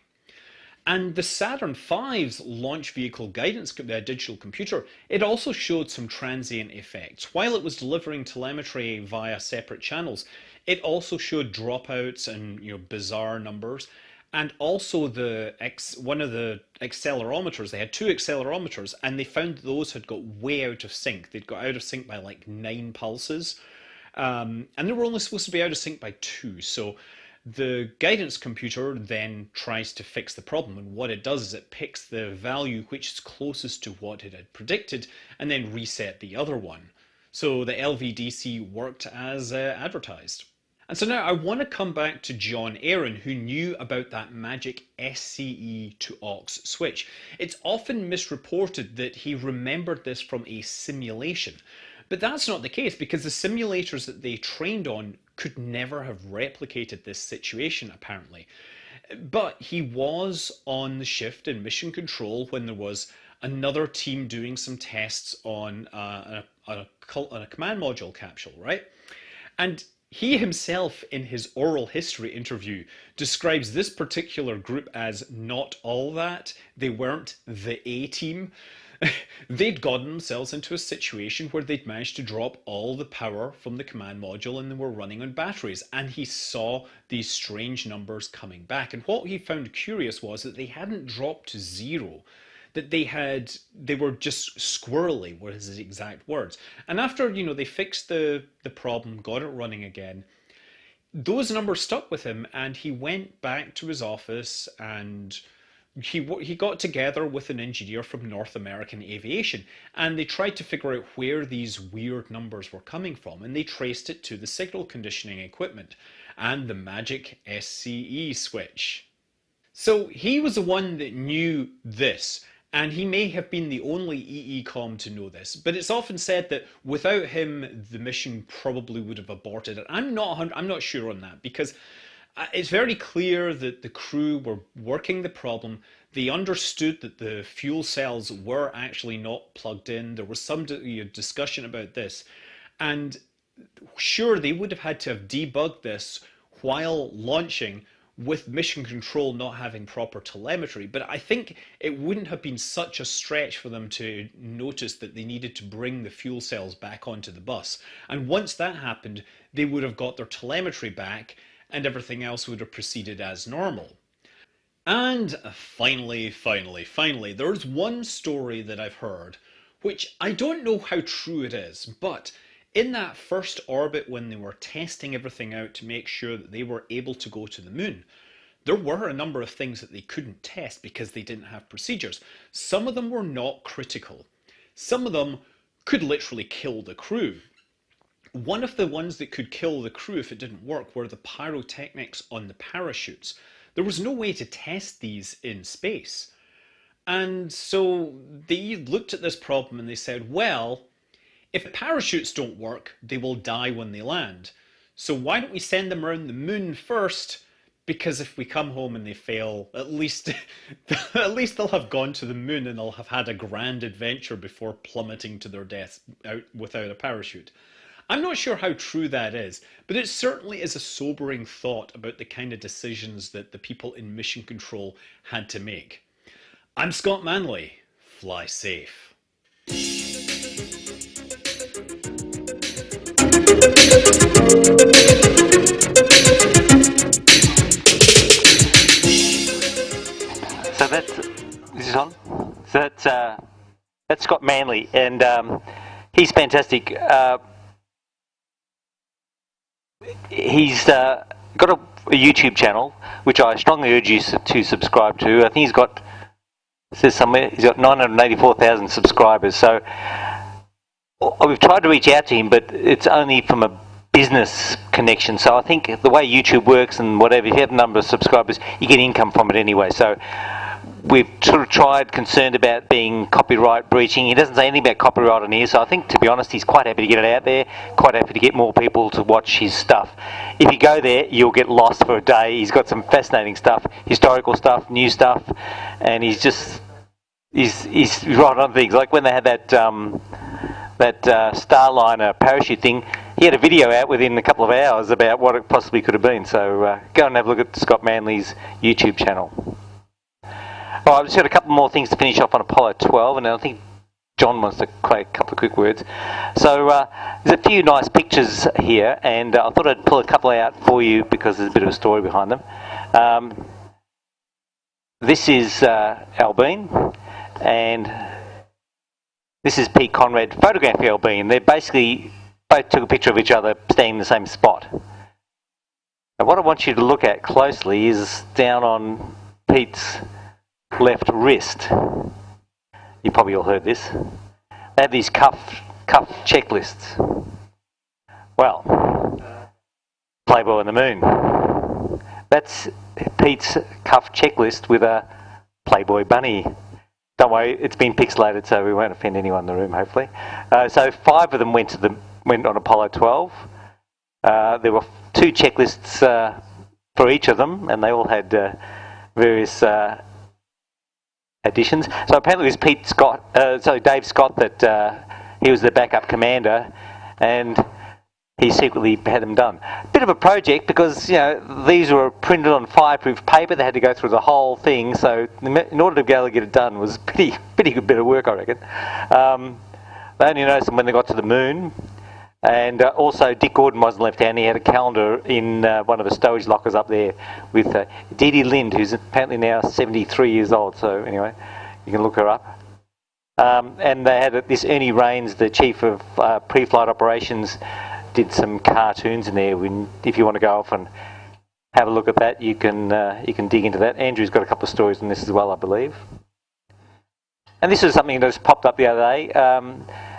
And the Saturn V's launch vehicle guidance digital computer, it also showed some transient effects. While it was delivering telemetry via separate channels, it also showed dropouts and bizarre numbers. And also one of the accelerometers, they had 2 accelerometers, and they found that those had got way out of sync. They'd got out of sync by 9 pulses, and they were only supposed to be out of sync by 2. So the guidance computer then tries to fix the problem, and what it does is it picks the value which is closest to what it had predicted, and then reset the other one. So the LVDC worked as advertised. And so now I want to come back to John Aaron, who knew about that magic SCE to aux switch. It's often misreported that he remembered this from a simulation, but that's not the case, because the simulators that they trained on could never have replicated this situation, apparently. But he was on the shift in Mission Control when there was another team doing some tests on a command module capsule, right? And He himself, in his oral history interview, describes this particular group as not all that. They weren't the A-team. They'd gotten themselves into a situation where they'd managed to drop all the power from the command module and they were running on batteries. And he saw these strange numbers coming back. And what he found curious was that they hadn't dropped to zero. That they were just squirrely, were his exact words. And after, they fixed the problem, got it running again, those numbers stuck with him, and he went back to his office and he got together with an engineer from North American Aviation, and they tried to figure out where these weird numbers were coming from, and they traced it to the signal conditioning equipment and the magic SCE switch. So he was the one that knew this, and he may have been the only EECOM to know this, but it's often said that without him, the mission probably would have aborted. I'm not sure on that, because it's very clear that the crew were working the problem. They understood that the fuel cells were actually not plugged in. There was some discussion about this, and sure, they would have had to have debugged this while launching, with mission control not having proper telemetry, but I think it wouldn't have been such a stretch for them to notice that they needed to bring the fuel cells back onto the bus. And once that happened, they would have got their telemetry back and everything else would have proceeded as normal. And finally, there's one story that I've heard, which I don't know how true it is, but in that first orbit, when they were testing everything out to make sure that they were able to go to the moon, there were a number of things that they couldn't test because they didn't have procedures. Some of them were not critical. Some of them could literally kill the crew. One of the ones that could kill the crew if it didn't work were the pyrotechnics on the parachutes. There was no way to test these in space. And so they looked at this problem and they said, well, if the parachutes don't work, they will die when they land. So why don't we send them around the moon first? Because if we come home and they fail, at least they'll have gone to the moon and they'll have had a grand adventure before plummeting to their deaths out without a parachute. I'm not sure how true that is, but it certainly is a sobering thought about the kind of decisions that the people in mission control had to make. I'm Scott Manley. Fly safe. So this is on. So that's Scott Manley, and he's fantastic. He's got a YouTube channel, which I strongly urge you to subscribe to. I think he's got, it says somewhere, he's got 984,000 subscribers. So we've tried to reach out to him, but it's only from a business connection. So I think the way YouTube works and whatever, if you have a number of subscribers, you get income from it anyway. So we've sort of tried, concerned about being copyright breaching. He doesn't say anything about copyright on here, so I think, to be honest, he's quite happy to get it out there, quite happy to get more people to watch his stuff. If you go there, you'll get lost for a day. He's got some fascinating stuff, historical stuff, new stuff, and he's right on things. Like when they had that Starliner parachute thing, he had a video out within a couple of hours about what it possibly could have been. So go and have a look at Scott Manley's YouTube channel. Well, I've just got a couple more things to finish off on Apollo 12, and I think John wants to say a couple of quick words. So there's a few nice pictures here, and I thought I'd pull a couple out for you because there's a bit of a story behind them. This is Albine, and this is Pete Conrad photographing Albine. They basically both took a picture of each other standing in the same spot. Now what I want you to look at closely is down on Pete's left wrist. You probably all heard this. They had these cuff checklists. Well, Playboy on the Moon. That's Pete's cuff checklist with a Playboy bunny. Don't worry, it's been pixelated, so we won't offend anyone in the room, hopefully. So 5 of them went on Apollo 12. There were 2 checklists for each of them, and they all had various additions. So apparently it was Dave Scott that he was the backup commander, and he secretly had them done. Bit of a project because, you know, these were printed on fireproof paper. They had to go through the whole thing. So in order to be able to get it done was pretty good bit of work, I reckon. They only noticed them when they got to the moon. And also Dick Gordon wasn't left out. He had a calendar in one of the stowage lockers up there with Dee Dee Lind, who's apparently now 73 years old. So anyway, you can look her up. And they had this Ernie Raines, the chief of pre-flight operations, did some cartoons in there. If you want to go off and have a look at that, you can dig into that. Andrew's got a couple of stories on this as well, I believe. And this is something that's popped up the other day.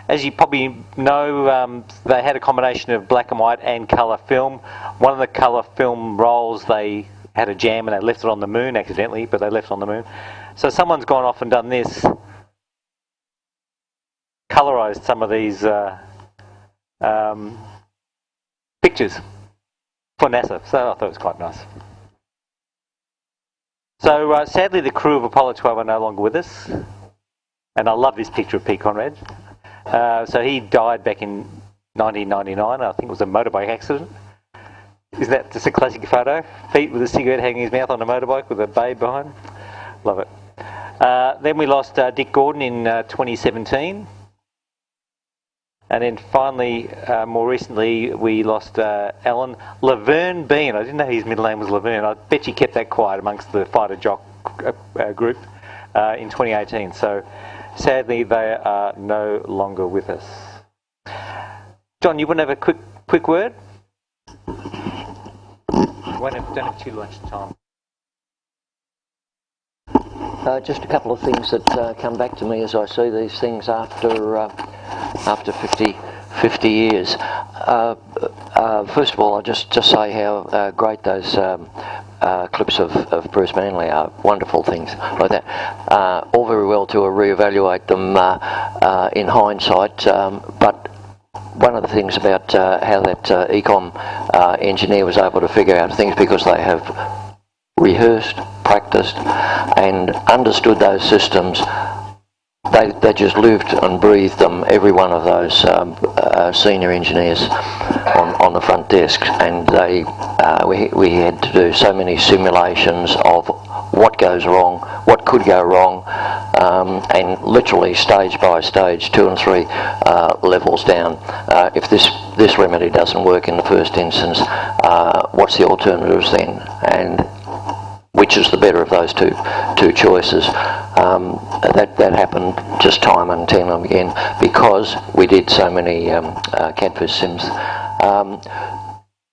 As you probably know, they had a combination of black and white and colour film. One of the colour film rolls, they had a jam and they left it on the moon accidentally, but they left it on the moon. So someone's gone off and done this, colorised some of these pictures for NASA. So I thought it was quite nice. So sadly, the crew of Apollo 12 are no longer with us. And I love this picture of Pete Conrad. So he died back in 1999. I think it was a motorbike accident. Isn't that just a classic photo? Pete with a cigarette hanging his mouth on a motorbike with a babe behind. Love it. Then we lost Dick Gordon in 2017. And then finally, more recently, we lost Alan Laverne Bean. I didn't know his middle name was Laverne. I bet you kept that quiet amongst the fighter jock group in 2018. So sadly, they are no longer with us. John, you want to have a quick word? Don't have too much time. Just a couple of things that come back to me as I see these things after 50 years. First of all, I'll just say how great those clips of Bruce Manley are. Wonderful things like that. All very well to reevaluate them in hindsight, but one of the things about how that ecom engineer was able to figure out things, because they have rehearsed, practiced, and understood those systems. They just lived and breathed them, every one of those senior engineers on the front desk, and we had to do so many simulations of what goes wrong, what could go wrong, and literally stage by stage, 2 and 3 levels down. If this remedy doesn't work in the first instance, what's the alternatives then? And which is the better of those two choices? That happened just time and time again, because we did so many CADFIS sims.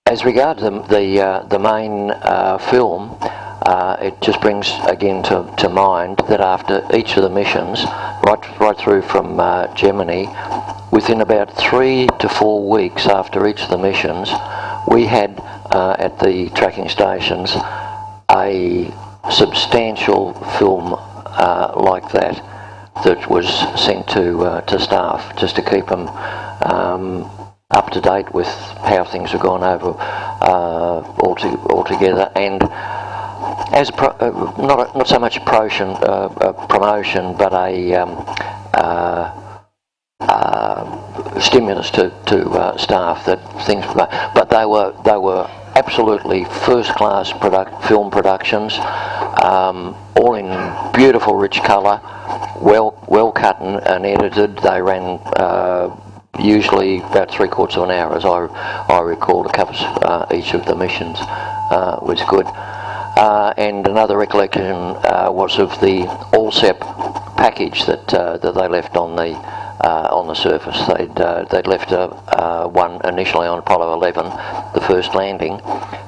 As regards the main film, it just brings again to mind that after each of the missions, right through from Gemini, within about 3 to 4 weeks after each of the missions, we had at the tracking stations a substantial film like that was sent to staff, just to keep them up to date with how things have gone over altogether, and as not so much a promotion, but a stimulus to staff that things. But they were absolutely first-class film productions, all in beautiful, rich colour, well cut and edited. They ran usually about 3/4 of an hour, as I recall, to cover each of the missions. Was good. And another recollection was of the ALSEP package that they left on the surface. They'd left one initially on Apollo 11, the first landing,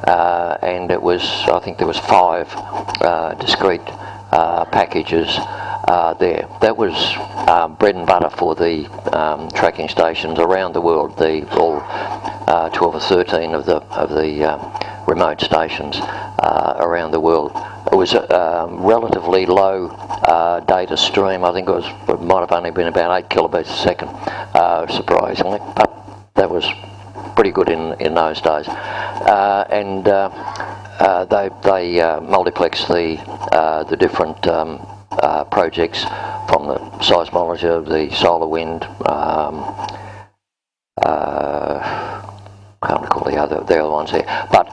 and it was, I think there was 5 discrete packages there. That was bread and butter for the tracking stations around the world. All 12 or 13 of the remote stations around the world. It was a relatively low data stream. I think it might have only been about 8 kilobytes a second, surprisingly, but that was pretty good in those days. And they multiplexed the different projects from the seismology of the solar wind, Yeah, they're the ones there. But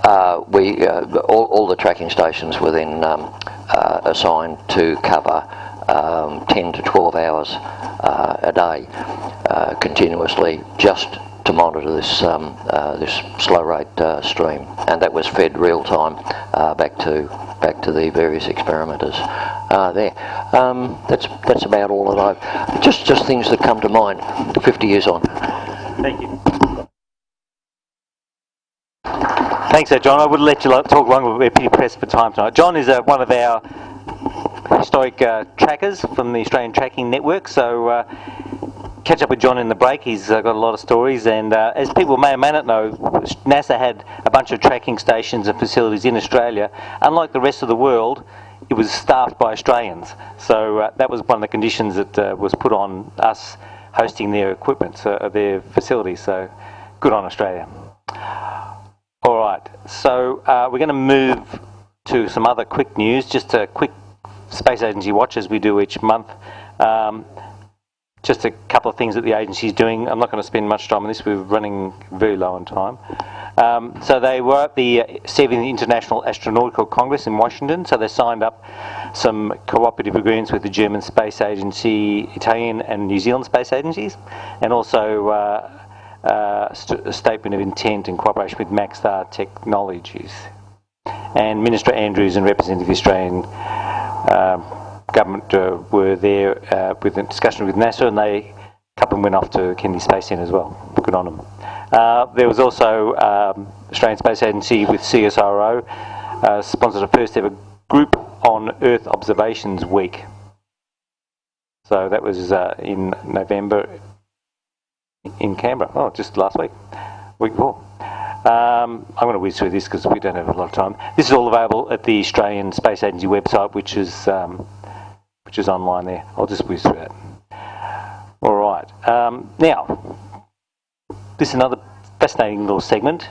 all the tracking stations were then assigned to cover 10 to 12 hours a day continuously, just to monitor this this slow rate stream, and that was fed real time back to the various experimenters there. That's about all that I've just things that come to mind 50 years on. Thank you. Thanks, John. I would let you talk longer, but we're pretty pressed for time tonight. John is one of our historic trackers from the Australian Tracking Network, so catch up with John in the break. He's got a lot of stories, and as people may or may not know, NASA had a bunch of tracking stations and facilities in Australia. Unlike the rest of the world, it was staffed by Australians, so that was one of the conditions that was put on us hosting their equipment, their facilities, so good on Australia. All right, so we're going to move to some other quick news, just a quick Space Agency watch as we do each month. Just a couple of things that the agency is doing. I'm not going to spend much time on this, we're running very low on time. So they were at the 7th International Astronautical Congress in Washington, so they signed up some cooperative agreements with the German Space Agency, Italian and New Zealand Space Agencies, and also a statement of intent in cooperation with Maxstar Technologies. And Minister Andrews and Representative of the Australian government were there with a discussion with NASA, and a couple of them went off to Kennedy Space Centre as well. Good on them. There was also Australian Space Agency with CSIRO sponsored a first ever group on Earth Observations Week. So that was in November in Canberra. Oh, just last week before. I'm going to whiz through this because we don't have a lot of time. This is all available at the Australian Space Agency website, which is online there. I'll just whiz through that. All right. Now, this is another fascinating little segment.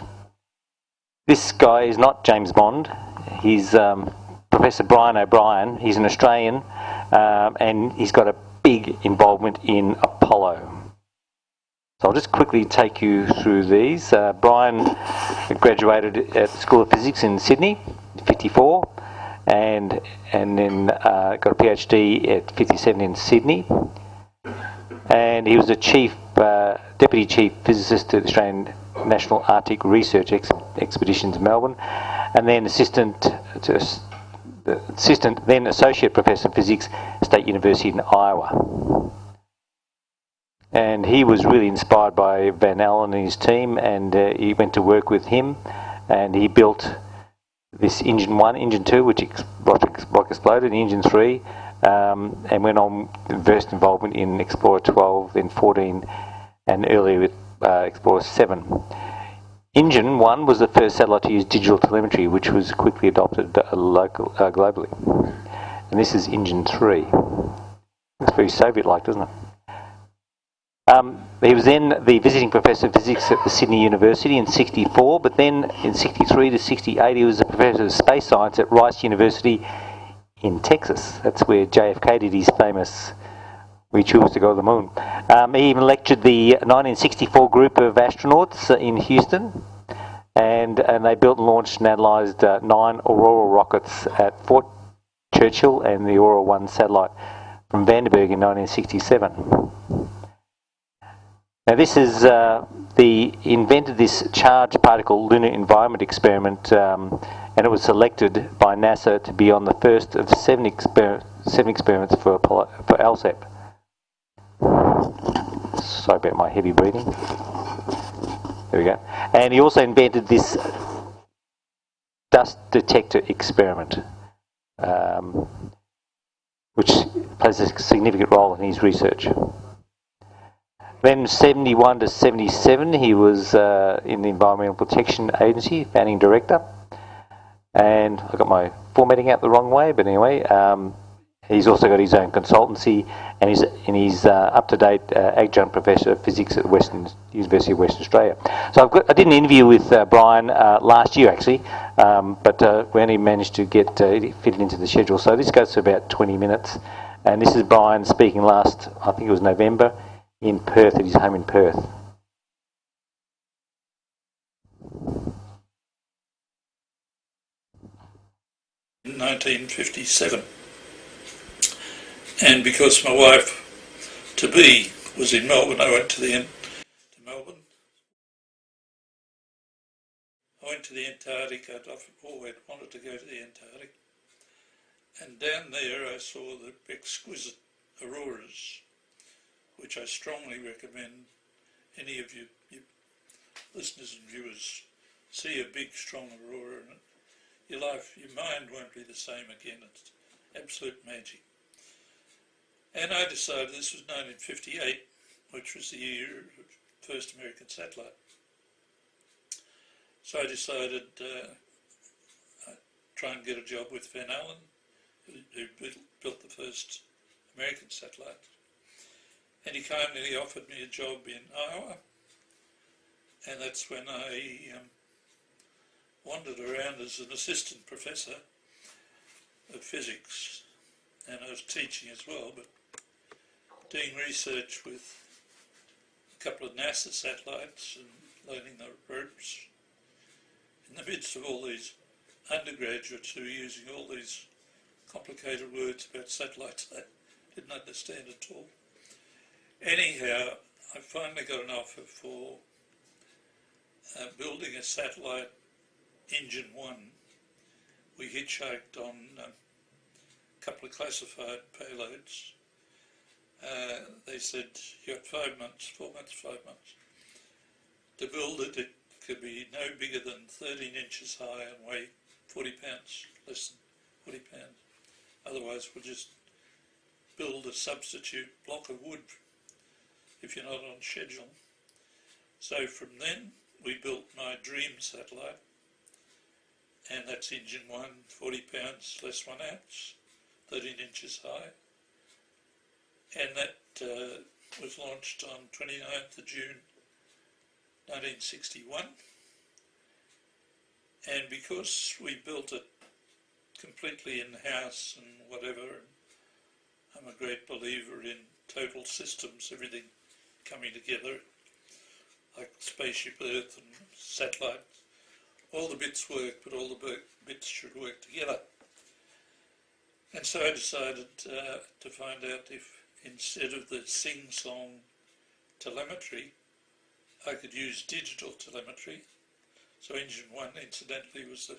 This guy is not James Bond. He's Professor Brian O'Brien. He's an Australian, and he's got a big involvement in Apollo. So I'll just quickly take you through these. Brian graduated at the School of Physics in Sydney, 54, and then got a PhD at 57 in Sydney. And he was the Deputy Chief Physicist at the Australian National Arctic Research Expeditions in Melbourne, and then then Associate Professor of Physics, State University in Iowa. And he was really inspired by Van Allen and his team, and he went to work with him, and he built this Engine 1, Engine 2, which rock exploded, Engine 3, and went on first involvement in Explorer 12, then 14, and earlier with Explorer 7. Engine 1 was the first satellite to use digital telemetry, which was quickly adopted globally. And this is Engine 3. It's very Soviet-like, doesn't it? He was then the visiting professor of physics at the Sydney University in 64, but then in 63 to 68 he was a professor of space science at Rice University in Texas. That's where JFK did his famous "We choose to go to the moon." He even lectured the 1964 group of astronauts in Houston, and they built and launched and analysed 9 Aurora rockets at Fort Churchill and the Aurora 1 satellite from Vandenberg in 1967. Now this is he invented this charged particle lunar environment experiment, and it was selected by NASA to be on the first of 7 experiments for LSAP. Sorry about my heavy breathing. There we go. And he also invented this dust detector experiment, which plays a significant role in his research. Then 71 to 77, he was in the Environmental Protection Agency, founding director. And I got my formatting out the wrong way, but anyway, he's also got his own consultancy, and he's up-to-date adjunct professor of physics at the University of Western Australia. So I did an interview with Brian last year, actually, but we only managed to get it fitted into the schedule. So this goes to about 20 minutes, and this is Brian speaking last, I think it was November, in Perth, at his home in Perth. in 1957. And because my wife-to-be was in Melbourne, I went to Melbourne. I went to the Antarctic. I'd always wanted to go to the Antarctic. And down there I saw the exquisite auroras, which I strongly recommend any of you listeners and viewers see a big, strong aurora, and your mind won't be the same again. It's absolute magic. And I decided, this was 1958, which was the year of the first American satellite. So I decided I'd try and get a job with Van Allen, who built the first American satellite. And he kindly offered me a job in Iowa. And that's when I wandered around as an assistant professor of physics. And I was teaching as well, but doing research with a couple of NASA satellites and learning the ropes. In the midst of all these undergraduates who were using all these complicated words about satellites I didn't understand at all. Anyhow, I finally got an offer for building a satellite engine 1. We hitchhiked on a couple of classified payloads. They said, you have 5 months, 4 months, 5 months. To build it, it could be no bigger than 13 inches high and weigh 40 pounds, less than 40 pounds. Otherwise, we'll just build a substitute block of wood if you're not on schedule. So from then, we built my dream satellite, and that's engine 1, 40 pounds, less 1 ounce, 13 inches high. And that was launched on 29th of June 1961. And because we built it completely in-house and whatever, I'm a great believer in total systems, everything coming together, like spaceship Earth and satellite. All the bits work, but all the bits should work together. And so I decided to find out if instead of the sing-song telemetry, I could use digital telemetry. So Engine 1, incidentally, was the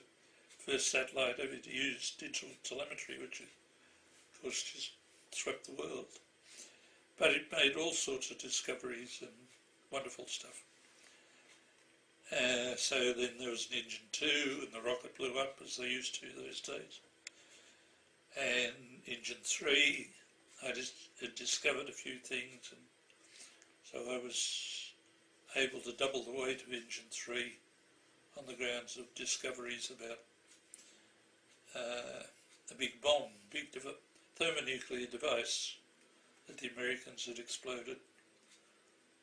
first satellite ever to use digital telemetry, which of course just swept the world. But it made all sorts of discoveries and wonderful stuff. So then there was an Engine 2, and the rocket blew up as they used to those days. And Engine 3, I just had discovered a few things, and so I was able to double the weight of Engine 3 on the grounds of discoveries about a big bomb, big thermonuclear device that the Americans had exploded.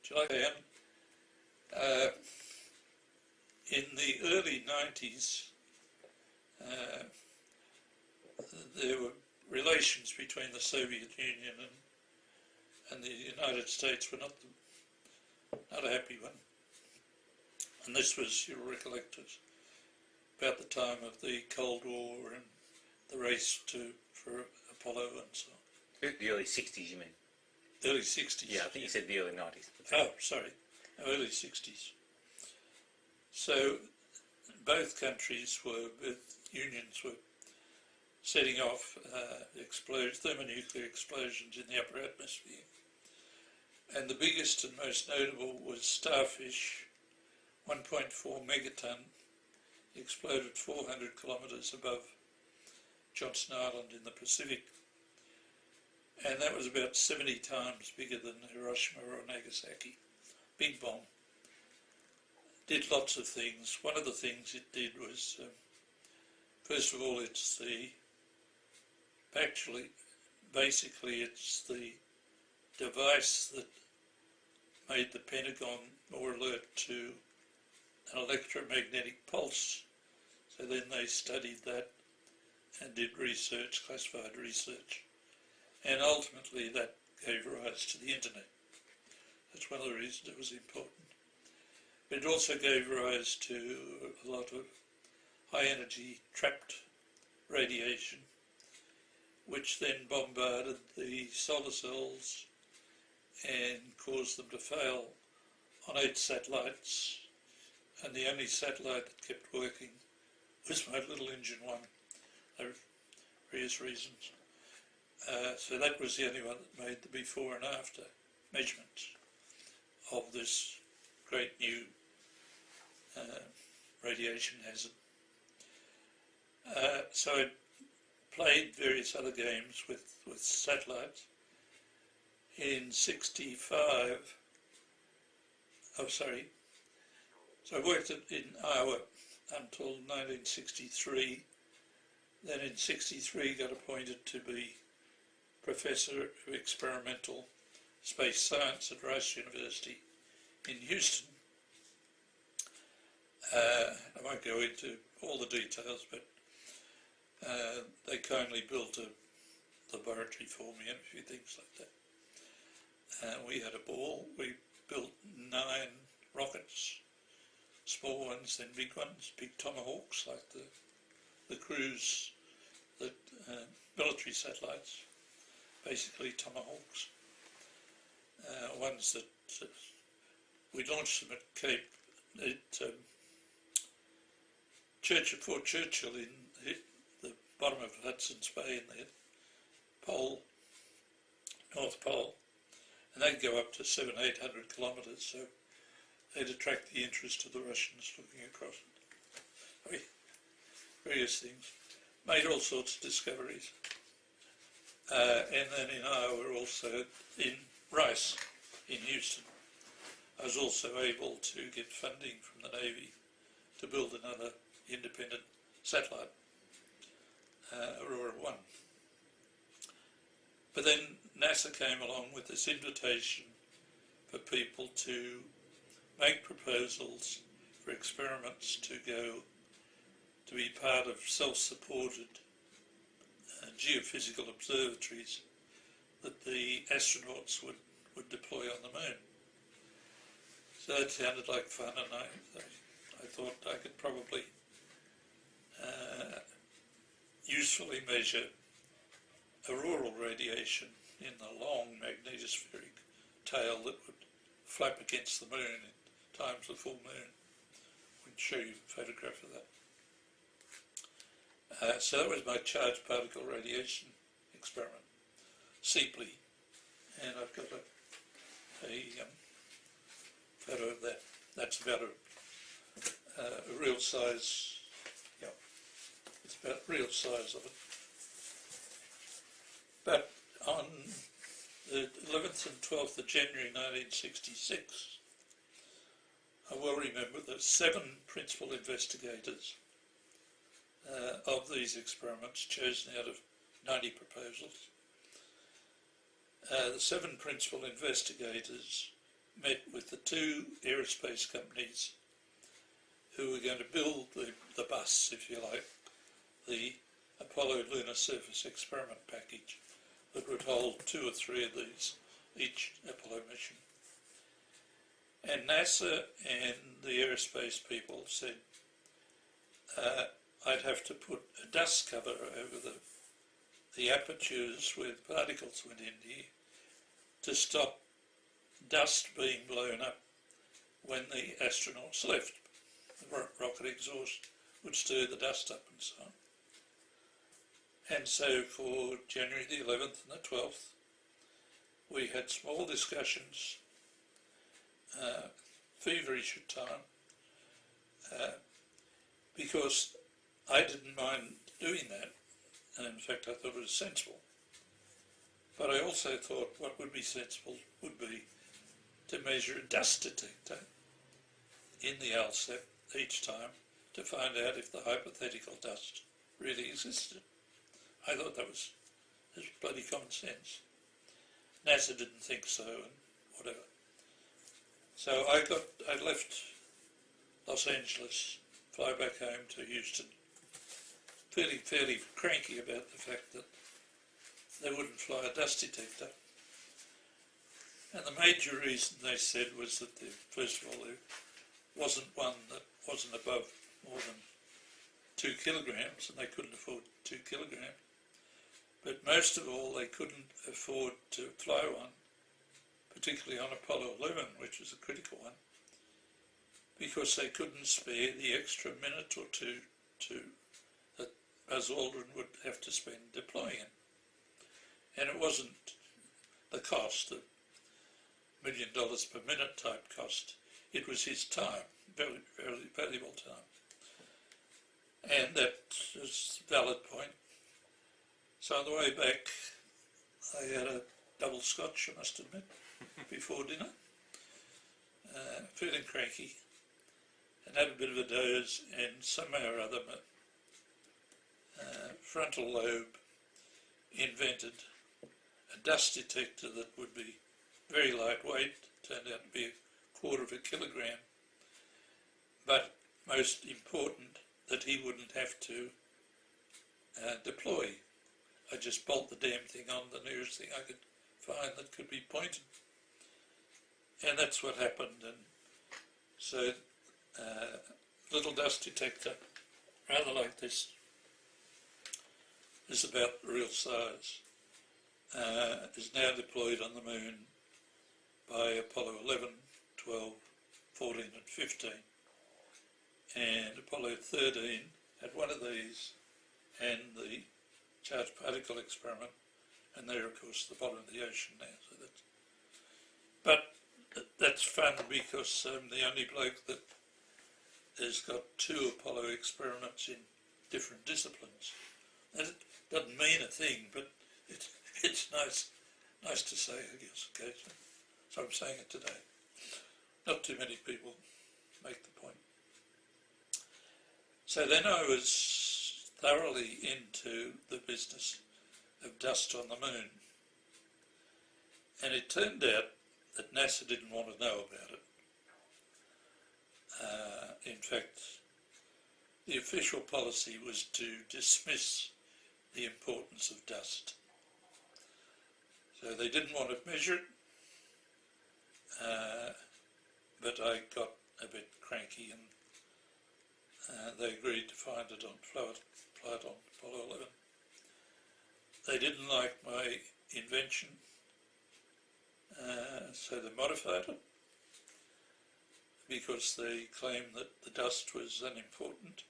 Do you like that? In the early 90s, there were relations between the Soviet Union and the United States were not a happy one. And this was, you'll recollect, it was about the time of the Cold War and the race for Apollo and so on. The early 60s, you mean? Early 60s. Yeah, I think you said the early 90s. Oh, sorry, early 60s. So both countries unions were setting off thermonuclear explosions in the upper atmosphere. And the biggest and most notable was Starfish, 1.4 megaton, exploded 400 kilometres above Johnston Island in the Pacific. And that was about 70 times bigger than Hiroshima or Nagasaki. Big bomb. Did lots of things. One of the things it did was, first of all, it's basically it's the device that made the Pentagon more alert to an electromagnetic pulse. So then they studied that and did research, classified research. And ultimately that gave rise to the internet. That's one of the reasons it was important. But it also gave rise to a lot of high energy trapped radiation, which then bombarded the solar cells and caused them to fail on 8 satellites, and the only satellite that kept working was my little engine one, for various reasons. So that was the only one that made the before and after measurements of this great new radiation hazard. So I played various other games with satellites. In 65, so I worked in Iowa until 1963. Then in 63 got appointed to be Professor of Experimental Space Science at Rice University in Houston. I won't go into all the details, but they kindly built a laboratory for me and a few things like that. We had a ball. We built 9 rockets, small ones, then big ones, big tomahawks like the cruise, the military satellites, basically tomahawks. Ones that we launched them at Fort Churchill in the bottom of Hudson's Bay in the pole, North Pole, and they'd go up to 700-800 kilometres, so they'd attract the interest of the Russians looking across it. Various things. Made all sorts of discoveries. And then in Iowa, also in Rice, in Houston, I was also able to get funding from the Navy to build another independent satellite, Aurora 1. But then NASA came along with this invitation for people to make proposals for experiments to go to be part of self-supported geophysical observatories that the astronauts would deploy on the moon. So that sounded like fun, and I thought I could probably usefully measure auroral radiation in the long magnetospheric tail that would flap against the moon at times of full moon. We'd show you a photograph of that. So that was my charged particle radiation experiment, SEEPLY, and I've got a photo of that. That's about a real size, it's about real size of it. But on the 11th and 12th of January 1966, I well remember the 7 principal investigators of these experiments chosen out of 90 proposals. The 7 principal investigators met with the 2 aerospace companies who were going to build the bus, if you like, the Apollo lunar surface experiment package that would hold 2 or 3 of these each Apollo mission. And NASA and the aerospace people said I'd have to put a dust cover over the apertures where the particles went in here to stop dust being blown up when the astronauts left. The rocket exhaust would stir the dust up and so on. And so for January the 11th and the 12th, we had small discussions, feverish at time, because I didn't mind doing that, and in fact I thought it was sensible. But I also thought what would be sensible would be to measure a dust detector in the LSAP each time to find out if the hypothetical dust really existed. I thought that was bloody common sense. NASA didn't think so, and whatever. So I left Los Angeles, fly back home to Houston, feeling fairly cranky about the fact that they wouldn't fly a dust detector. And the major reason they said was that, first of all, there wasn't one that wasn't above more than 2 kilograms, and they couldn't afford 2 kilograms. But most of all, they couldn't afford to fly one, particularly on Apollo 11, which was a critical one, because they couldn't spare the extra minute or two that Buzz Aldrin would have to spend deploying it. And it wasn't the cost, the $1 million per minute type cost. It was his time, very, very valuable time. And that is a valid point. So on the way back, I had a double scotch, I must admit, before dinner, feeling cranky, and had a bit of a doze, and somehow or other my frontal lobe invented a dust detector that would be very lightweight, turned out to be 1/4 kilogram, but most important, that he wouldn't have to deploy. I just bolt the damn thing on the nearest thing I could find that could be pointed. And that's what happened. And so little dust detector, rather like this, is about the real size, is now deployed on the moon by Apollo 11, 12, 14 and 15. And Apollo 13 had one of these and the charged particle experiment, and they're of course the bottom of the ocean now. So that's fun because I'm the only bloke that has got 2 Apollo experiments in different disciplines. And it doesn't mean a thing, but it's nice to say, I guess, occasionally. So I'm saying it today. Not too many people make the point. So then I was thoroughly into the business of dust on the moon. And it turned out that NASA didn't want to know about it. In fact, the official policy was to dismiss the importance of dust. So they didn't want to measure it, but I got a bit cranky and they agreed to fly it on Apollo 11. They didn't like my invention, so they modified it because they claimed that the dust was unimportant,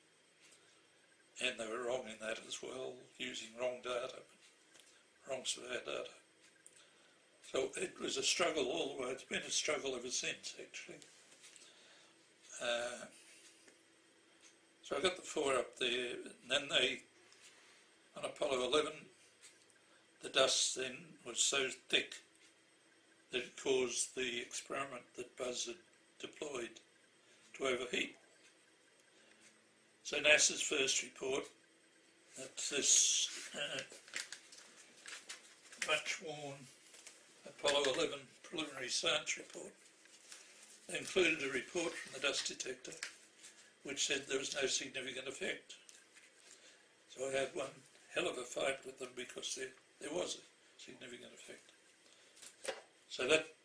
and they were wrong in that as well, using wrong data, wrong survey data. So it was a struggle all the way. It's been a struggle ever since, actually. So I got the 4 up there, and then on Apollo 11, the dust then was so thick that it caused the experiment that Buzz had deployed to overheat. So NASA's first report, that's this much worn Apollo 11 preliminary science report. They included a report from the dust detector which said there was no significant effect. So I had one hell of a fight with them because there was a significant effect. So that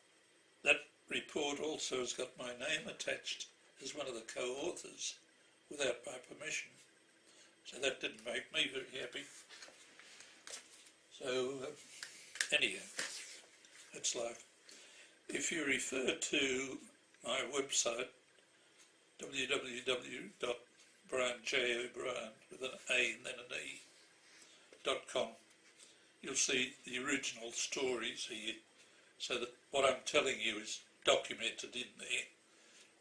report also has got my name attached as one of the co-authors without my permission. So that didn't make me very happy. So anyhow, that's life. If you refer to my website, www.brianjobrien with an A and then an E.com, you'll see the original stories here, so that what I'm telling you is documented in there,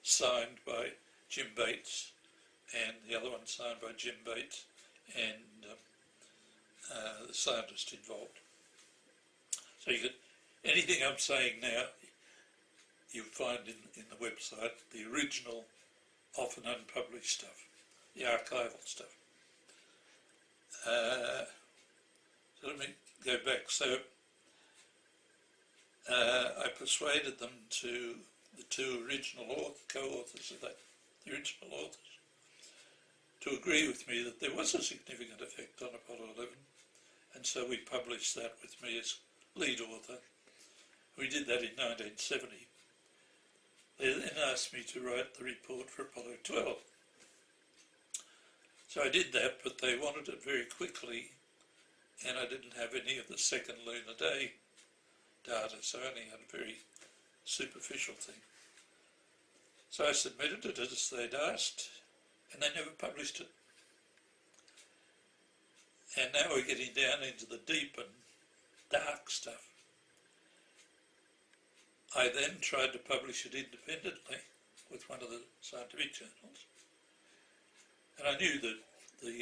signed by Jim Bates, and the other one signed by Jim Bates and the scientist involved. So you could, anything I'm saying now, you'll find in the website, the original, often unpublished stuff, the archival stuff. So let me go back. So I persuaded them to, the 2 original co-authors of that, the original authors, to agree with me that there was a significant effect on Apollo 11, and so we published that with me as lead author. We did that in 1970. They then asked me to write the report for Apollo 12. So I did that, but they wanted it very quickly, and I didn't have any of the second lunar day data, so I only had a very superficial thing. So I submitted it as they'd asked, and they never published it. And now we're getting down into the deep and dark stuff. I then tried to publish it independently with one of the scientific journals. And I knew the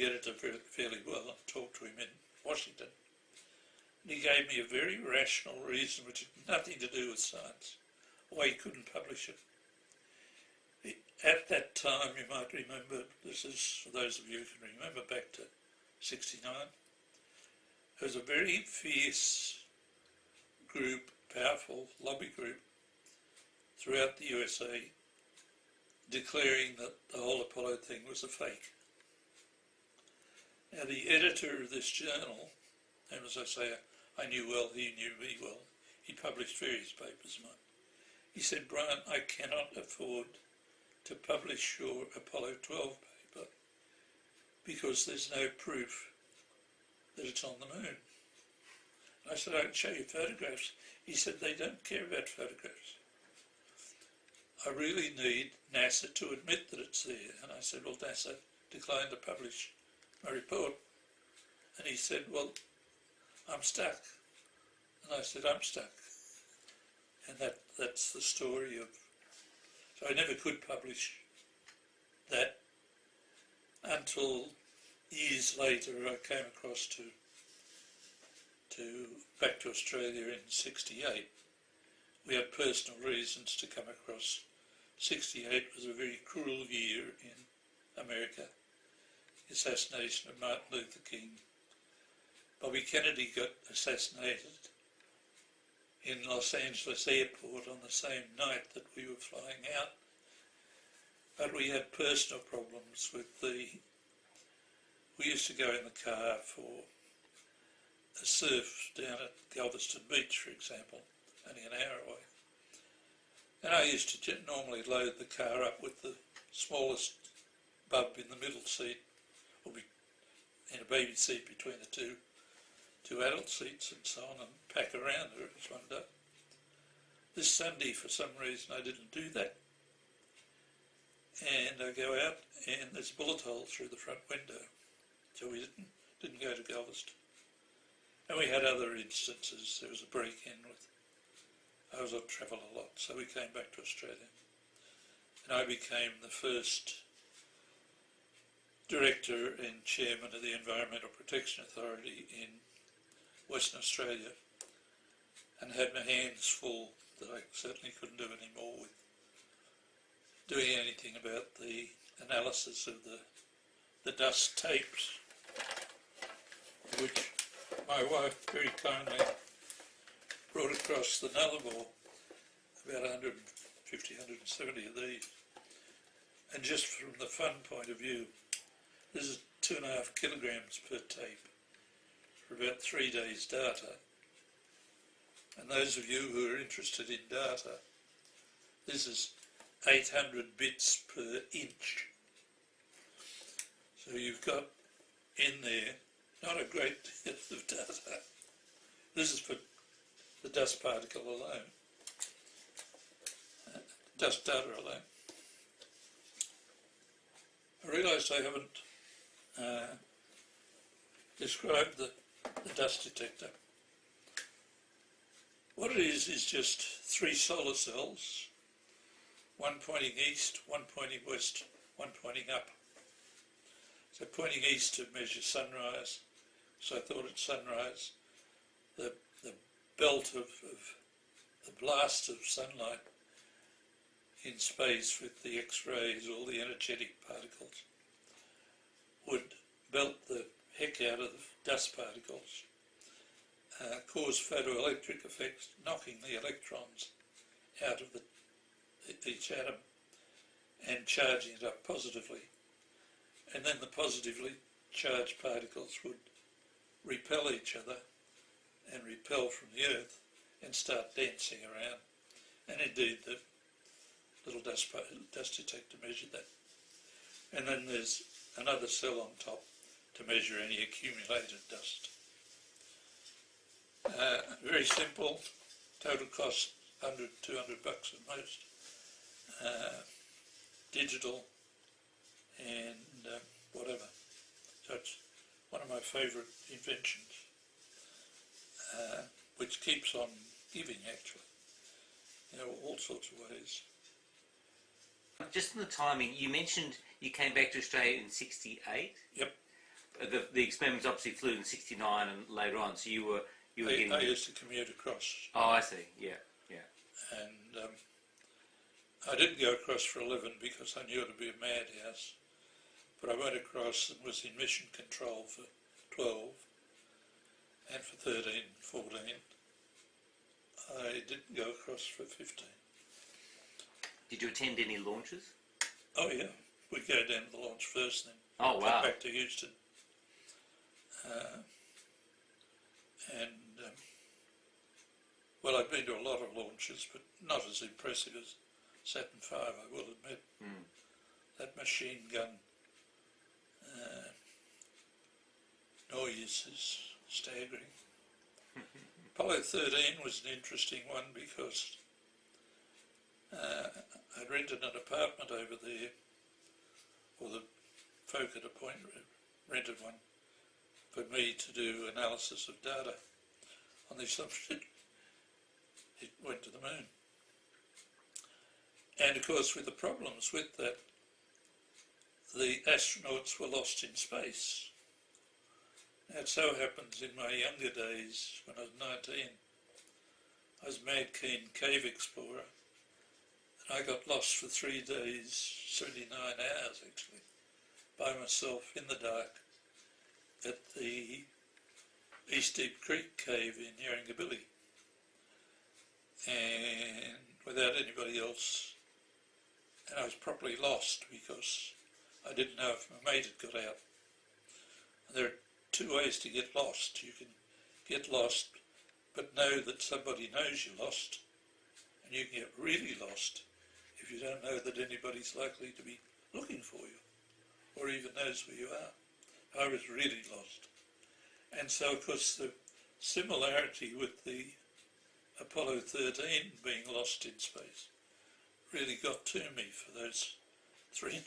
editor fairly well. I talked to him in Washington. And he gave me a very rational reason which had nothing to do with science, why he couldn't publish it. At that time, you might remember, this is for those of you who can remember back to 69, there was a very fierce group, powerful lobby group throughout the USA declaring that the whole Apollo thing was a fake. Now the editor of this journal, and as I say, I knew well, he knew me well, he published various papers of mine. He said, Brian, I cannot afford to publish your Apollo 12 paper because there's no proof that it's on the moon. I said, I can show you photographs. He said, they don't care about photographs. I really need NASA to admit that it's there. And I said, well, NASA declined to publish my report. And he said, well, I'm stuck. And I said, I'm stuck. And that's the story of... So I never could publish that until years later I came across back to Australia in 68. We had personal reasons to come across. 68 was a very cruel year in America. The assassination of Martin Luther King. Bobby Kennedy got assassinated in Los Angeles airport on the same night that we were flying out. But we had personal problems with we used to go in the car for a surf down at Galveston Beach, for example, only an hour away. And I used to normally load the car up with the smallest bub in the middle seat, or in a baby seat between the two adult seats and so on, and pack around her as one day. This Sunday, for some reason, I didn't do that. And I go out, and there's a bullet hole through the front window. So we didn't go to Galveston. And we had other instances. There was a break-in I was on travel a lot, so we came back to Australia. And I became the first director and chairman of the Environmental Protection Authority in Western Australia, and had my hands full that I certainly couldn't do any more with doing anything about the analysis of the dust tapes, which my wife very kindly brought across the Nullarbor, about 150, 170 of these. And just from the fun point of view, this is 2.5 kilograms per tape for about 3 days data. And those of you who are interested in data, this is 800 bits per inch. So you've got in there not a great deal of data. This is for the dust particle alone, dust data alone. I realised I haven't described the dust detector. What it is just 3 solar cells, one pointing east, one pointing west, one pointing up. So pointing east to measure sunrise, so I thought it's sunrise. The belt of the blast of sunlight in space with the X-rays, all the energetic particles, would belt the heck out of the dust particles, cause photoelectric effects, knocking the electrons out of each atom and charging it up positively. And then the positively charged particles would repel each other and repel from the Earth and start dancing around. And indeed the little dust detector measured that. And then there's another cell on top to measure any accumulated dust. Very simple, total cost $100, $200 at most. Digital and whatever. So it's one of my favourite inventions, which keeps on giving actually, all sorts of ways. Just on the timing, you mentioned you came back to Australia in '68. Yep. The experiments obviously flew in '69 and later on, so you were getting... I used to commute across. Oh, I see. Yeah. And I didn't go across for 11 because I knew it would be a madhouse. But I went across and was in mission control for 12 and for 13, 14. I didn't go across for 15. Did you attend any launches? Oh yeah, we go down to the launch first, then oh, wow. come back to Houston. Well, I've been to a lot of launches, but not as impressive as Saturn V, I will admit. That machine gun noise is staggering. Apollo 13 was an interesting one because I'd rented an apartment over there, or the folk at a point rented one for me to do analysis of data on the assumption it went to the moon. And of course with the problems with that, the astronauts were lost in space. Now it so happens in my younger days, when I was 19, I was a mad keen cave explorer, and I got lost for 3 days, 79 hours actually, by myself in the dark at the East Deep Creek cave in Yarrangobilly, and without anybody else. And I was properly lost because I didn't know if my mate had got out. And there are 2 ways to get lost. You can get lost but know that somebody knows you're lost, and you can get really lost if you don't know that anybody's likely to be looking for you or even knows where you are. I was really lost. And so of course the similarity with the Apollo 13 being lost in space really got to me for those three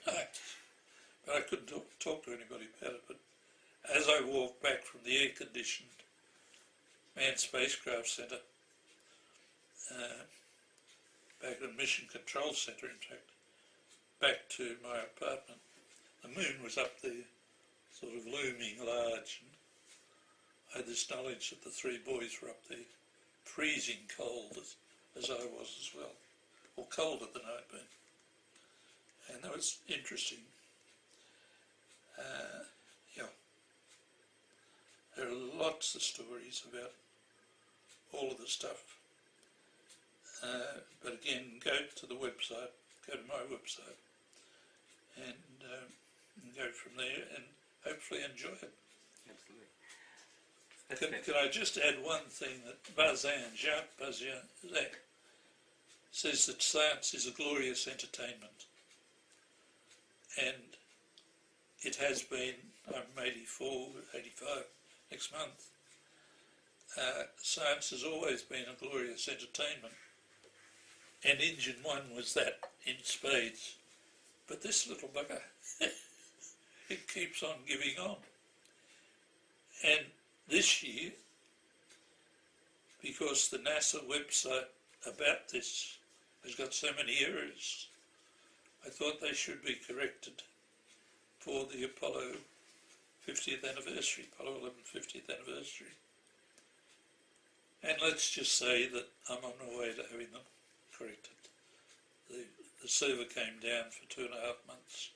nights. But I couldn't talk to anybody about it. But as I walked back from the air-conditioned Manned Spacecraft Centre, back at the Mission Control Centre in fact, back to my apartment, the moon was up there, sort of looming large, and I had this knowledge that the 3 boys were up there, freezing cold as I was as well, or colder than I'd been. And that was interesting. There are lots of stories about all of the stuff. But again, go to the website, go to my website, and go from there and hopefully enjoy it. Absolutely. Can I just add one thing that Jacques Bazin says that science is a glorious entertainment, and it has been. I'm 84, 85 next month. Science has always been a glorious entertainment, and Engine 1 was that in spades. But this little bugger, it keeps on giving on. And this year, because the NASA website about this has got so many errors, I thought they should be corrected for the Apollo 50th anniversary, Apollo 11 50th anniversary. And let's just say that I'm on my way to having them corrected. The server came down for 2.5 months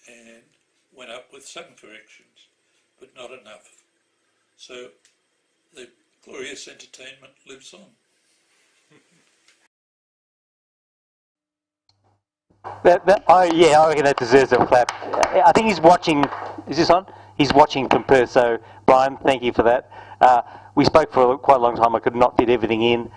and went up with some corrections, but not enough. So the glorious entertainment lives on. I reckon that deserves a clap. I think he's watching. Is this on? He's watching from Perth. So, Brian, thank you for that. We spoke for quite a long time. I could not fit everything in.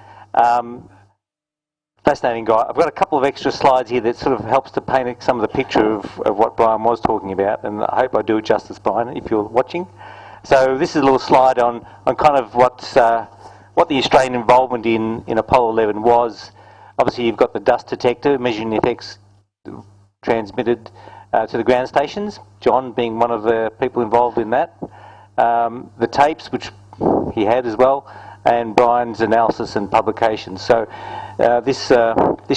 Fascinating guy. I've got a couple of extra slides here that sort of helps to paint some of the picture of what Brian was talking about, and I hope I do it justice, Brian, if you're watching. So this is a little slide on kind of what the Australian involvement in Apollo 11 was. Obviously, you've got the dust detector measuring the effects transmitted to the ground stations, John being one of the people involved in that. The tapes, which he had as well, and Brian's analysis and publication. So this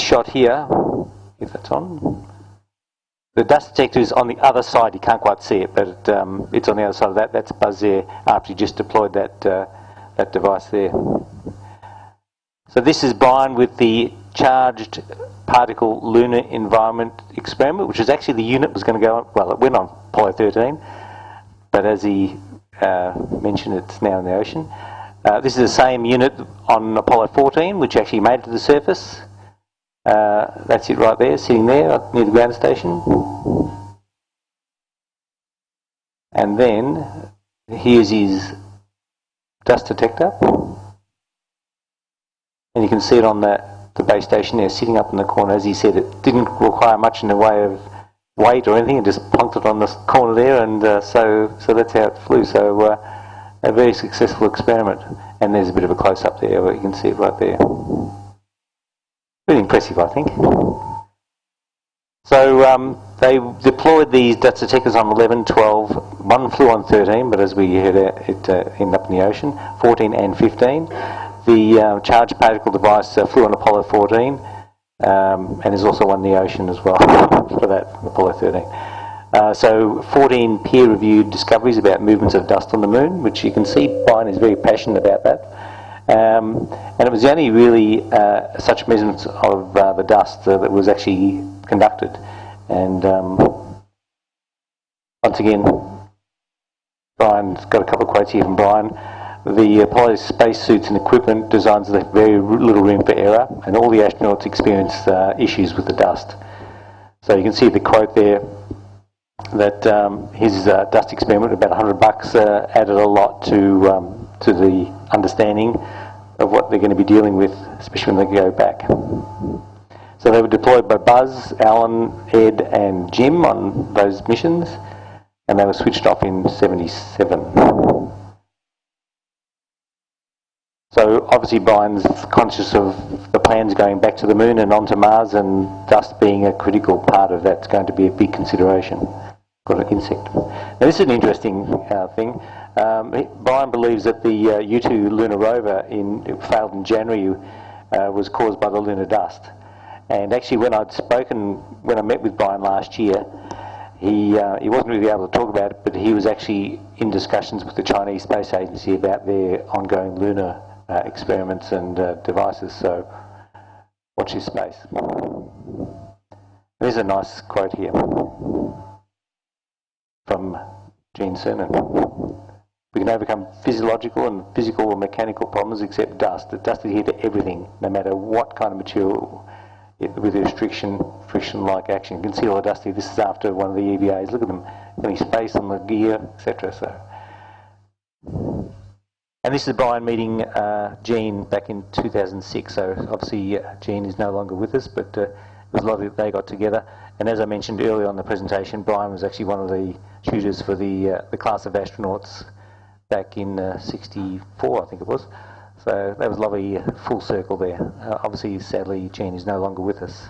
shot here, if that's on, the dust detector is on the other side. You can't quite see it, but it's on the other side of that. That's Buzz there after he just deployed that device there. So this is Brian with the Charged Particle Lunar Environment Experiment, which is actually the unit was going to go on, well, it went on Apollo 13, but as he mentioned, it's now in the ocean. This is the same unit on Apollo 14, which actually made it to the surface. That's it right there, sitting there near the ground station. And then here's his dust detector. And you can see it on the base station there, sitting up in the corner. As he said, it didn't require much in the way of weight or anything. It just plunked it on the corner there, and so that's how it flew. So a very successful experiment. And there's a bit of a close-up there, but you can see it right there. Really impressive, I think. So they deployed these dust detectors on 11, 12. One flew on 13, but as we heard, it ended up in the ocean. 14 and 15. The charged particle device flew on Apollo 14, and there's also one in the ocean as well for that, Apollo 13. So 14 peer-reviewed discoveries about movements of dust on the moon, which you can see Brian is very passionate about that. And it was the only really such measurements of the dust that was actually conducted. And once again, Brian's got a couple of quotes here from Brian. The Apollo spacesuits and equipment designs left very little room for error, and all the astronauts experienced issues with the dust. So you can see the quote there that his dust experiment, about $100, added a lot to the understanding of what they're going to be dealing with, especially when they go back. So they were deployed by Buzz, Alan, Ed, and Jim on those missions, and they were switched off in '77. So obviously Brian's conscious of the plans going back to the moon and onto Mars, and dust being a critical part of that's going to be a big consideration. Got an insect. Now this is an interesting thing. Brian believes that the U2 lunar rover failed in January was caused by the lunar dust. And actually when I met with Brian last year, he wasn't really able to talk about it, but he was actually in discussions with the Chinese Space Agency about their ongoing lunar experiments and devices, so watch this space. There's a nice quote here from Gene Cernan. We can overcome physiological and physical or mechanical problems except dust. The dust is here to everything, no matter what kind of material, with restriction, friction-like action. You can see all the dust here. This is after one of the EVAs. Look at them, any space on the gear, etc. So. And this is Brian meeting Gene back in 2006. So obviously Gene is no longer with us, but it was lovely that they got together. And as I mentioned earlier on the presentation, Brian was actually one of the tutors for the class of astronauts back in '64, I think it was. So that was lovely, full circle there. Obviously, sadly, Gene is no longer with us.